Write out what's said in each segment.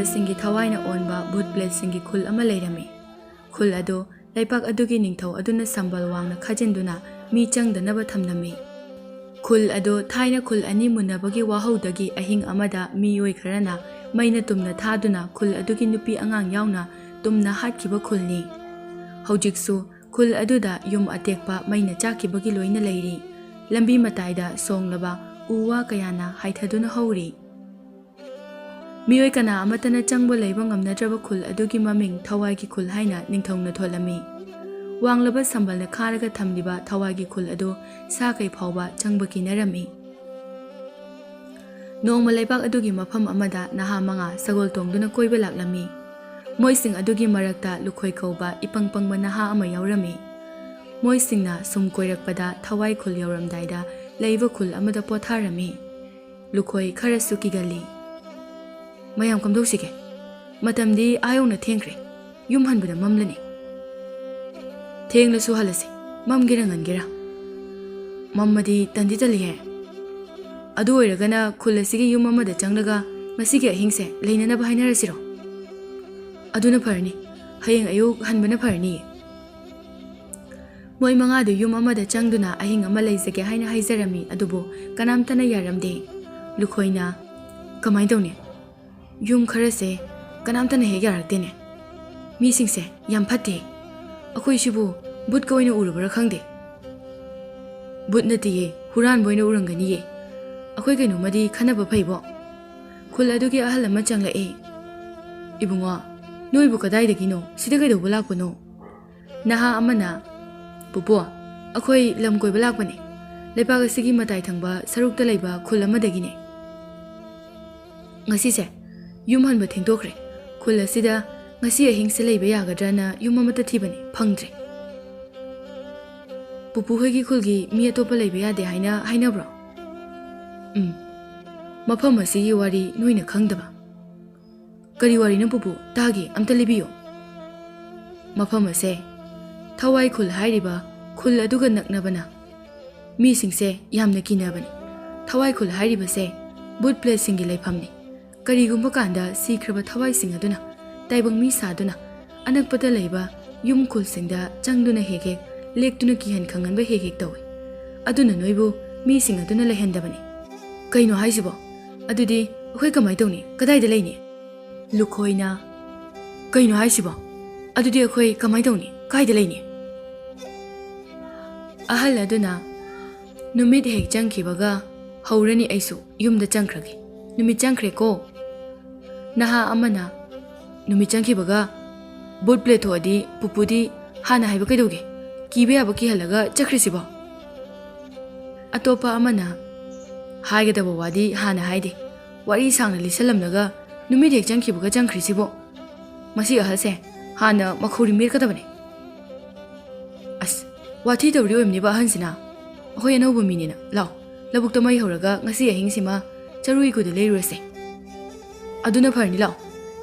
ꯂꯩꯔꯤꯕꯁꯤꯡꯒꯤ ꯊꯋꯥꯏꯅ ꯑꯣꯟꯕ ꯕꯨꯠ ꯄ꯭ꯂꯦꯠꯁꯤꯡꯒꯤ ꯈꯨꯜ ꯑꯃ ꯂꯩꯔꯝꯃꯤ꯫ ꯈꯨꯜ ꯑꯗꯨ ꯂꯩꯄꯥꯛ ꯑꯗꯨꯒꯤ ꯅꯤꯡꯊꯧ ꯑꯗꯨꯅ ꯁꯝꯕꯜ ꯋꯥꯡꯅ ꯈꯥꯖꯤꯟꯗꯨꯅ ꯃꯤ ꯆꯪꯗꯅꯕ ꯊꯝꯂꯝꯃꯤ꯫ ꯈꯨꯜ ꯑꯗꯨ ꯊꯥꯏꯅ ꯈꯨꯜ ꯑꯅꯤ ꯃꯨꯟꯅꯕꯒꯤ ꯋꯥꯍꯧꯗꯒꯤ ꯑꯍꯤꯡ ꯑꯃꯗ ꯃꯤꯑꯣꯏ ꯈꯔꯅ ꯃꯩꯅ ꯇꯨꯝꯅ ꯊꯥꯗꯨꯅ ꯈꯨꯜ ꯑꯗꯨꯒꯤ ꯅꯨꯄꯤ ꯑꯉꯥꯡ ꯌꯥꯎꯅ ꯇꯨꯝꯅ ꯍꯥꯠꯈꯤꯕ ꯈꯨꯜꯅꯤ꯫ ꯍꯧꯖꯤꯛꯁꯨ ꯈꯨꯜ ꯑꯗꯨꯗ ꯌꯨꯝ ꯑꯇꯦꯛꯄ ꯃꯩꯅ ꯆꯥꯛꯈꯤꯕꯒꯤ ꯂꯣꯏꯅ ꯂꯩꯔꯤ꯫ ꯂꯝꯕꯤ ꯃꯇꯥꯏꯗ ꯁꯣꯡꯂꯕ ꯎ ꯋꯥ ꯀꯌꯥꯅ ꯍꯥꯏꯊꯗꯨꯅ ꯍꯧꯔꯤ꯫ ꯃꯤꯑꯣꯏ ꯀꯅꯥ ꯑꯃꯠꯇꯅ ꯆꯪꯕ ꯂꯩꯕ ꯉꯝꯅꯗ꯭ꯔꯕ ꯈꯨꯜ ꯑꯗꯨꯒꯤ ꯃꯃꯤꯡ ꯊꯋꯥꯏꯒꯤ ꯈꯨꯜ ꯍꯥꯏꯅ ꯅꯤꯡꯊꯧꯅ ꯊꯣꯜꯂꯝꯃꯤ꯫ ꯋꯥꯡꯂꯕ ꯁꯝꯕꯜꯅ ꯈꯥꯔꯒ ꯊꯝꯂꯤꯕ ꯊꯋꯥꯏꯒꯤ ꯈꯨꯜ ꯑꯗꯨ ꯁꯥ ꯀꯩ ꯐꯥꯎꯕ ꯆꯪꯕ ꯀꯤꯅꯔꯝꯃꯤ꯫ ꯅꯣꯡꯃ ꯂꯩꯕꯥꯛ ꯑꯗꯨꯒꯤ ꯃꯐꯝ ꯑꯃꯗ ꯅꯍꯥ ꯃꯉꯥ ꯁꯒꯣꯜ ꯇꯣꯡꯗꯨꯅ ꯀꯣꯏꯕ ꯂꯥꯛꯂꯝꯃꯤ꯫ ꯃꯣꯏꯁꯤꯡ ꯑꯗꯨꯒꯤ ꯃꯔꯛꯇ ꯂꯨꯈꯣꯏ ꯀꯧꯕ ꯏꯄꯪ ꯄꯪꯕ ꯅꯍꯥ ꯑꯃ ꯌꯥꯎꯔꯝꯃꯤ꯫ ꯃꯣꯏꯁꯤꯡꯅ ꯁꯨꯝ ꯀꯣꯏꯔꯛꯄꯗ ꯊꯋꯥꯏ ꯈꯨꯜ ꯌꯧꯔꯝꯗꯥꯏꯗ ꯂꯩꯕ ꯈꯨꯜ ꯑꯃꯗ ꯄꯣꯊꯥꯔꯝꯃꯤ꯫ ꯂꯨꯈꯣꯏ ꯈꯔꯁꯨ ꯀꯤꯒꯜꯂꯤ꯫ ꯃꯌꯥꯝ ꯀꯝꯗꯧꯁꯤꯒꯦ? ꯃꯇꯝꯗꯤ ꯑꯥꯌꯧꯅ ꯊꯦꯡꯈ꯭ꯔꯦ, ꯌꯨꯝ ꯍꯟꯕꯗ ꯃꯝꯂꯅꯤ꯫ ꯊꯦꯡꯂꯁꯨ ꯍꯜꯂꯁꯤ, ꯃꯝꯒꯦꯔꯥ ꯉꯟꯒꯦꯔꯥ꯫ ꯃꯝꯃꯗꯤ ꯇꯟꯗꯤ ꯇꯜꯂꯤꯍꯦ꯫ ꯑꯗꯨ ꯑꯣꯏꯔꯒꯅ ꯈꯨꯜ ꯑꯁꯤꯒꯤ ꯌꯨꯝ ꯑꯃꯗ ꯆꯪꯂꯒ ꯉꯁꯤꯒꯤ ꯑꯍꯤꯡꯁꯦ ꯂꯩꯅꯅꯕ ꯍꯥꯏꯅꯔꯁꯤꯔꯣ? ꯑꯗꯨꯅ ꯐꯔꯅꯤ, ꯍꯌꯦꯡ ꯑꯌꯨꯛ ꯍꯟꯕꯅ ꯐꯔꯅꯤ꯫ ꯃꯣꯏ ꯃꯉꯥꯗꯨ ꯌꯨꯝ ꯑꯃꯗ ꯆꯪꯗꯨꯅ ꯑꯍꯤꯡ ꯑꯃ ꯂꯩꯖꯒꯦ ꯍꯥꯏꯅ ꯍꯥꯏꯖꯔꯝꯃꯤ, ꯑꯗꯨꯕꯨ ꯀꯅꯥꯝꯇꯅ ꯌꯥꯔꯝꯗꯦ꯫ ꯂꯨꯈꯣꯏꯅ "ꯀꯃꯥꯏ ꯇꯧꯅꯤ? ꯌꯨꯝ ꯈꯔꯁꯦ ꯀꯅꯥꯝꯇꯅ ꯍꯦꯛ ꯌꯥꯔꯛꯇꯦꯅꯦ꯫ ꯃꯤꯁꯤꯡꯁꯦ ꯌꯥꯝ ꯐꯠꯇꯦ꯫ ꯑꯩꯈꯣꯏꯁꯤꯕꯨ ꯕꯨꯠꯀ ꯑꯣꯏꯅ ꯎꯔꯕ꯭ꯔꯥ ꯈꯪꯗꯦ꯫ ꯕꯨꯠ ꯅꯠꯇꯦꯌꯦ, ꯍꯨꯔꯥꯟꯕ ꯑꯣꯏꯅ ꯎꯔꯝꯒꯅꯤꯌꯦ꯫ ꯑꯩꯈꯣꯏ ꯀꯩꯅꯣꯃꯗꯤ ꯈꯟꯅꯕ ꯐꯩꯕꯣ." ꯈꯨꯜ ꯑꯗꯨꯒꯤ ꯑꯍꯜ ꯑꯃ ꯆꯪꯂꯛꯏ꯫ "ꯏꯕꯨꯡꯉꯣ, ꯅꯣꯏꯕꯨ ꯀꯗꯥꯏꯗꯒꯤꯅꯣ? ꯁꯤꯗ ꯀꯩꯗꯧꯕ ꯂꯥꯛꯄꯅꯣ?" ꯅꯍꯥ ꯑꯃꯅ "ꯄꯨꯄꯨ, ꯑꯩꯈꯣꯏ ꯂꯝ ꯀꯣꯏꯕ ꯂꯥꯛꯄꯅꯦ꯫ ꯂꯩꯄꯥꯛ ꯑꯁꯤꯒꯤ ꯃꯇꯥꯏ ꯊꯪꯕ ꯁꯔꯨꯛꯇ ꯂꯩꯕ ꯈꯨꯜ ꯑꯃꯗꯒꯤꯅꯦ꯫ ꯉꯁꯤꯁꯦ ꯌꯨꯝ ꯍꯟꯕ ꯊꯦꯡꯗꯣꯛꯈ꯭ꯔꯦ꯫ ꯈꯨꯜ ꯑꯁꯤꯗ ꯉꯁꯤ ꯑꯍꯤꯡꯁꯦ ꯂꯩꯕ ꯌꯥꯒꯗ꯭ꯔꯅ ꯌꯨꯝ ꯑꯃꯠꯇ ꯊꯤꯕꯅꯦ, ꯐꯪꯗ꯭ꯔꯦ." "ꯄꯨꯄꯨ ꯍꯣꯏꯒꯤ ꯈꯨꯜꯒꯤ ꯃꯤ ꯑꯇꯣꯞꯄ ꯂꯩꯕ ꯌꯥꯗꯦ ꯍꯥꯏꯅ ꯍꯥꯏꯅꯕ꯭ꯔꯣ?" "ꯃꯐꯝ ꯑꯁꯤꯒꯤ ꯋꯥꯔꯤ ꯅꯣꯏꯅ ꯈꯪꯗꯕ?" "ꯀꯔꯤ ꯋꯥꯔꯤꯅꯣ ꯄꯨꯄꯨ? ꯇꯥꯒꯦ, ꯑꯝꯇ ꯂꯤꯕꯤꯌꯨ." "ꯃꯐꯝ ꯑꯁꯦ ꯊꯋꯥꯏ ꯈꯨꯜ ꯍꯥꯏꯔꯤꯕ ꯈꯨꯜ ꯑꯗꯨꯒ ꯅꯛꯅꯕꯅ ꯃꯤꯁꯤꯡꯁꯦ ꯌꯥꯝꯅ ꯀꯤꯅꯕꯅꯤ꯫ ꯊꯋꯥꯏ ꯈꯨꯜ ꯍꯥꯏꯔꯤꯕꯁꯦ ꯕꯨꯠ ꯄ꯭ꯂꯦꯠꯁꯤꯡꯒꯤ ꯂꯩꯐꯝꯅꯤ꯫ ꯀꯔꯤꯒꯨꯝꯕ ꯀꯥꯟꯗ ꯁꯤꯈ꯭ꯔꯕ ꯊꯋꯥꯏꯁꯤꯡ ꯑꯗꯨꯅ ꯇꯥꯏꯕꯪ ꯃꯤ ꯁꯥꯗꯨꯅ ꯑꯅꯛꯄꯗ ꯂꯩꯕ ꯌꯨꯝ ꯈꯨꯜꯁꯤꯡꯗ ꯆꯪꯗꯨꯅ ꯍꯦꯛ ꯍꯦꯛ ꯂꯦꯛꯇꯨꯅ ꯀꯤꯍꯟ ꯈꯪꯍꯟꯕ ꯍꯦꯛ ꯍꯦꯛ ꯇꯧꯏ꯫ ꯑꯗꯨꯅ ꯅꯣꯏꯕꯨ ꯃꯤꯁꯤꯡ ꯑꯗꯨꯅ ꯂꯩꯍꯟꯗꯕꯅꯤ." "ꯀꯩꯅꯣ ꯍꯥꯏꯁꯤꯕꯣ? ꯑꯗꯨꯗꯤ ꯑꯩꯈꯣꯏ ꯀꯃꯥꯏ ꯇꯧꯅꯤ? ꯀꯗꯥꯏꯗ ꯂꯩꯅꯤ?" ꯂꯨꯈꯣꯏꯅ "ꯀꯩꯅꯣ ꯍꯥꯏꯁꯤꯕꯣ? ꯑꯗꯨꯗꯤ ꯑꯩꯈꯣꯏ ꯀꯃꯥꯏ ꯇꯧꯅꯤ? ꯀꯥꯏꯗ ꯂꯩꯅꯤ?" ꯑꯍꯜ ꯑꯗꯨꯅ "ꯅꯨꯃꯤꯠ ꯍꯦꯛ ꯆꯪꯈꯤꯕꯒ ꯍꯧꯔꯅꯤ ꯑꯩꯁꯨ ꯌꯨꯝꯗ ꯆꯪꯈ꯭ꯔꯒꯦ꯫ ꯅꯨꯃꯤꯠ ꯆꯪꯈ꯭ꯔꯦꯀꯣ." ꯅꯍꯥ ꯑꯃꯅ "ꯅꯨꯃꯤꯠ ꯆꯪꯈꯤꯕꯒ ꯕꯨꯠ ꯄ꯭ꯂꯦꯠ ꯊꯣꯛꯑꯗꯤ ꯄꯨꯄꯨꯗꯤ ꯍꯥꯟꯅ ꯍꯥꯏꯕ ꯀꯩꯗꯧꯒꯦ? ꯀꯤꯕ ꯌꯥꯕ ꯀꯤꯍꯜꯂꯒ ꯆꯠꯈ꯭ꯔꯤꯁꯤꯕꯣ?" ꯑꯇꯣꯞꯄ ꯑꯃꯅ "ꯍꯥꯏꯒꯗꯕ ꯋꯥꯗꯤ ꯍꯥꯟꯅ ꯍꯥꯏꯗꯦ, ꯋꯥꯔꯤ ꯁꯥꯡꯅ ꯂꯤꯁꯜꯂꯝꯂꯒ ꯅꯨꯃꯤꯠ ꯍꯦꯛ ꯆꯪꯈꯤꯕꯒ ꯆꯪꯈ꯭ꯔꯤꯁꯤꯕꯣ? ꯃꯁꯤ ꯑꯍꯜꯁꯦ ꯍꯥꯟꯅ ꯃꯈꯧꯔꯤ ꯃꯦꯠꯀꯗꯕꯅꯦ." "ꯑꯁ, ꯋꯥꯊꯤ ꯇꯧꯔꯤ ꯑꯣꯏꯕꯅꯦꯕ ꯑꯍꯟꯁꯤꯅ꯫ ꯑꯩꯈꯣꯏ ꯑꯅꯧꯕ ꯃꯤꯅꯤꯅ ꯂꯥꯎ, ꯂꯧꯕꯨꯛꯇ ꯃꯩ ꯍꯧꯔꯒ ꯉꯁꯤ ꯑꯍꯤꯡꯁꯤꯃ ꯆꯔꯨ ꯏꯀꯨꯗ ꯂꯩꯔꯨꯔꯁꯦ꯫ ꯑꯗꯨꯅ ꯐꯔꯅꯤ, ꯂꯥꯎ꯫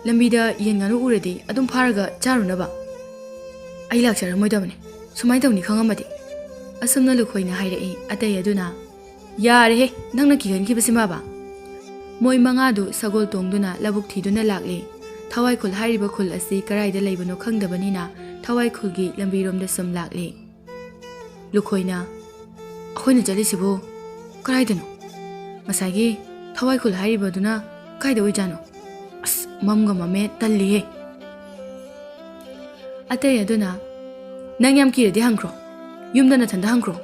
ꯂꯝꯕꯤꯗ ꯌꯦꯟ ꯉꯥꯅꯨ ꯎꯔꯗꯤ ꯑꯗꯨꯝ ꯐꯥꯔꯒ ꯆꯥꯔꯨꯅꯕ." "ꯑꯩ ꯂꯥꯛꯆꯔꯝꯃꯣꯏꯗꯕꯅꯤ, ꯁꯨꯃꯥꯏꯅ ꯇꯧꯅꯤ ꯈꯪꯉꯝꯃꯗꯤ." ꯑꯁꯨꯝꯅ ꯂꯨꯈꯣꯏꯅ ꯍꯥꯏꯔꯛꯏ꯫ ꯑꯇꯩ ꯑꯗꯨꯅ "ꯌꯥꯔꯦꯍꯦ, ꯅꯪꯅ ꯀꯤꯍꯟꯈꯤꯕꯁꯤꯃꯕ." ꯃꯣꯏ ꯃꯉꯥꯗꯨ ꯁꯒꯣꯜ ꯇꯣꯡꯗꯨꯅ ꯂꯧꯕꯨꯛ ꯊꯤꯗꯨꯅ ꯂꯥꯛꯂꯤ꯫ ꯊꯋꯥꯏ ꯈꯨꯜ ꯍꯥꯏꯔꯤꯕ ꯈꯨꯜ ꯑꯁꯤ ꯀꯔꯥꯏꯗ ꯂꯩꯕꯅꯣ ꯈꯪꯗꯕꯅꯤꯅ ꯊꯋꯥꯏ ꯈꯨꯜꯒꯤ ꯂꯝꯕꯤꯔꯣꯝꯗ ꯁꯨꯝ ꯂꯥꯛꯂꯤ꯫ ꯂꯨꯈꯣꯏꯅ "ꯑꯩꯈꯣꯏꯅ ꯆꯠꯂꯤꯁꯤꯕꯨ ꯀꯔꯥꯏꯗꯅꯣ? ꯉꯁꯥꯏꯒꯤ ꯊꯋꯥꯏ ꯈꯨꯜ ꯍꯥꯏꯔꯤꯕꯗꯨꯅ ꯀꯥꯏꯗ ꯑꯣꯏꯖꯥꯠꯅꯣ? ꯑꯁ, ꯃꯝꯒ ꯃꯝꯃꯦ, ꯇꯜꯂꯤꯍꯦ." ꯑꯇꯩ ꯑꯗꯨꯅ "ꯅꯪ ꯌꯥꯝ ꯀꯤꯔꯗꯤ ꯍꯟꯈ꯭ꯔꯣ, ꯌꯨꯝꯗ ꯅꯊꯟꯗ ꯍꯟꯈ꯭ꯔꯣ."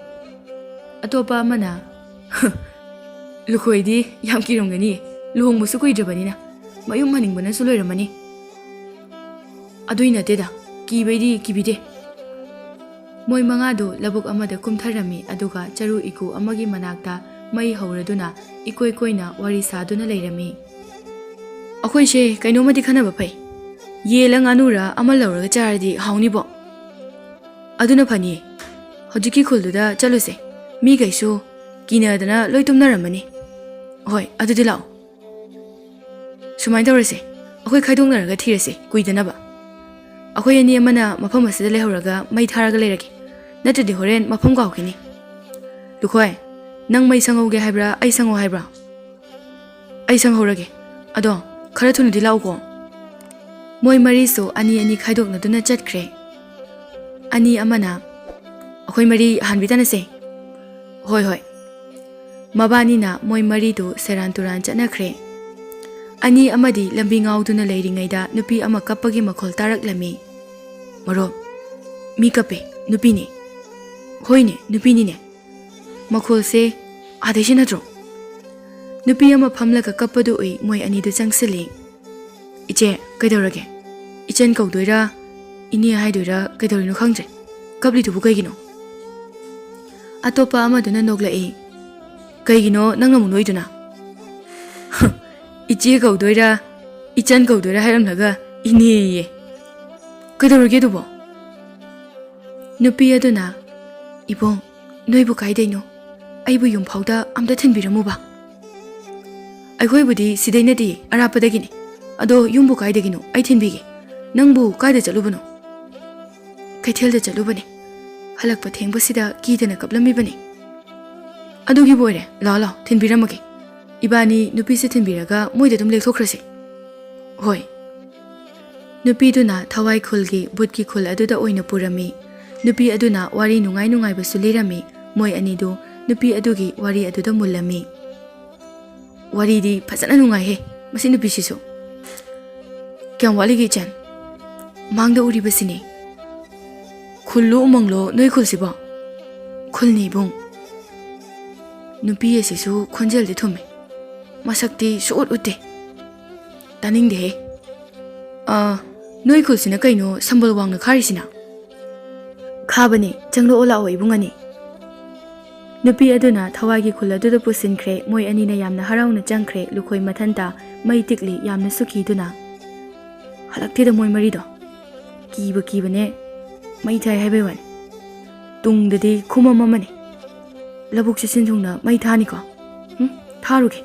ꯑꯇꯣꯞꯄ ꯑꯃꯅ "ꯂꯨꯈꯣꯏꯗꯤ ꯌꯥꯝ ꯀꯤꯔꯝꯒꯅꯤ, ꯂꯨꯍꯣꯡꯕꯁꯨ ꯀꯨꯏꯗ꯭ꯔꯕꯅꯤꯅ ꯃꯌꯨꯝ ꯍꯟꯅꯤꯡꯕꯅꯁꯨ ꯂꯣꯏꯔꯝꯃꯅꯤ." "ꯑꯗꯨꯏ ꯅꯠꯇꯦꯗ, ꯀꯤꯕꯩꯗꯤ ꯀꯤꯕꯤꯗꯦ." ꯃꯣꯏ ꯃꯉꯥꯗꯨ ꯂꯧꯕꯨꯛ ꯑꯃꯗ ꯀꯨꯝꯊꯔꯝꯃꯤ, ꯑꯗꯨꯒ ꯆꯔꯨ ꯏꯀꯨ ꯑꯃꯒꯤ ꯃꯅꯥꯛꯇ ꯃꯩ ꯍꯧꯔꯗꯨꯅ ꯏꯀꯣꯏ ꯀꯣꯏꯅ ꯋꯥꯔꯤ ꯁꯥꯗꯨꯅ ꯂꯩꯔꯝꯃꯤ꯫ "ꯑꯩꯈꯣꯏꯁꯦ ꯀꯩꯅꯣꯝꯃꯗꯤ ꯈꯟꯅꯕ ꯐꯩ꯫ ꯌꯦꯜꯂ ꯉꯥꯅꯨꯔ ꯑꯃ ꯂꯧꯔꯒ ꯆꯥꯔꯗꯤ ꯍꯥꯎꯅꯤꯕꯣ." "ꯑꯗꯨꯅ ꯐꯅꯤꯌꯦ, ꯍꯧꯖꯤꯛꯀꯤ ꯈꯨꯜꯗꯨꯗ ꯆꯠꯂꯨꯁꯦ꯫ ꯃꯤꯈꯩꯁꯨ ꯀꯤꯅꯗꯅ ꯂꯣꯏ ꯇꯨꯝꯅꯔꯝꯃꯅꯤ." "ꯍꯣꯏ, ꯑꯗꯨꯗꯤ ꯂꯥꯛꯑꯣ." "ꯁꯨꯃꯥꯏꯅ ꯇꯧꯔꯁꯦ, ꯑꯩꯈꯣꯏ ꯈꯥꯏꯗꯣꯛꯅꯔꯒ ꯊꯤꯔꯁꯦ, ꯀꯨꯏꯗꯅꯕ꯫ ꯑꯩꯈꯣꯏ ꯑꯅꯤ ꯑꯃꯅ ꯃꯐꯝ ꯑꯁꯤꯗ ꯂꯩꯍꯧꯔꯒ ꯃꯩ ꯊꯥꯔꯒ ꯂꯩꯔꯒꯦ, ꯅꯠꯇ꯭ꯔꯗꯤ ꯍꯣꯔꯦꯟ ꯃꯐꯝ ꯀꯥꯎꯈꯤꯅꯤ." "ꯂꯨꯈꯣꯏ, ꯅꯪ ꯃꯩ ꯁꯪꯍꯧꯒꯦ ꯍꯥꯏꯕ꯭ꯔꯥ, ꯑꯩ ꯁꯪꯉꯣ ꯍꯥꯏꯕ꯭ꯔꯥ?" "ꯑꯩ ꯁꯪꯍꯧꯔꯒꯦ, ꯑꯗꯣ ꯈꯔ ꯊꯨꯅꯗꯤ ꯂꯥꯛꯎꯀꯣ." Moi marisu ani ani khaidoknaduna chatkre. Ani amana akhoi mari hanbitana se. Hoi hoi. Mabani na moi mari do seran turan chanakre. Ani amadi lambi ngauduna leiringaida nupi ama kappagi makhol taraklami. Maro mi kape nupi ni. Hoi ne nupi ni ne. Makhol se adeshi natro. Nupi ama phamlaga kappadu ui moi ani do changsili. Iche kaidorage. Ichen kaudoira ini haidoira kaidorino khangje. Kapli tubu kaigino. Atopa amaduna noglai. Kaigino nangna munoiduna. Iche kaudoira ichen kaudoira hairamlaga ini ye. Kaidorage dubo. Nupi aduna ibong noibu kaidaino. Aibu yumphauda amda thinbiramu ba. Akhoi budi sidainadi arapadagini. Ado yumbu kaidagino ai thinbige. Nangbu kaida chalubano. Kaithelda chalubane. Halakpa thengba kidana kaplami bane. Adugi boire la la thinbiramage. Ibani nupi se thinbiraga moida dum lekthrase. Hoi. Nupi duna thawai khulgi butki khul aduda oina purami. Nupi aduna wari nungai nungai basu lirami. Moi anidu nupi adugi wari aduda mulami. Wari di phasana nungai he. Masi nupi siso. Kyam wali gi chan. Mangda uri basini. Khullu umanglo noi khulsiba. Khulni bung. Nupi asisu khonjel de thume. Masakti suot utte. Taning de he. Noi khulsina kaino sambal wangna kharisina. Khabani changlo ola oi bungani. Nupi aduna thawagi khula duda pusinkhre moi anina yamna harauna changkhre lukhoi mathanta mai tikli yamna sukhi duna. Halakte da moi marido. Kiba ne mai thai haibai wan. Tung dadi khuma mamane. Labuk se sinthungna mai thani ko. Tharuge.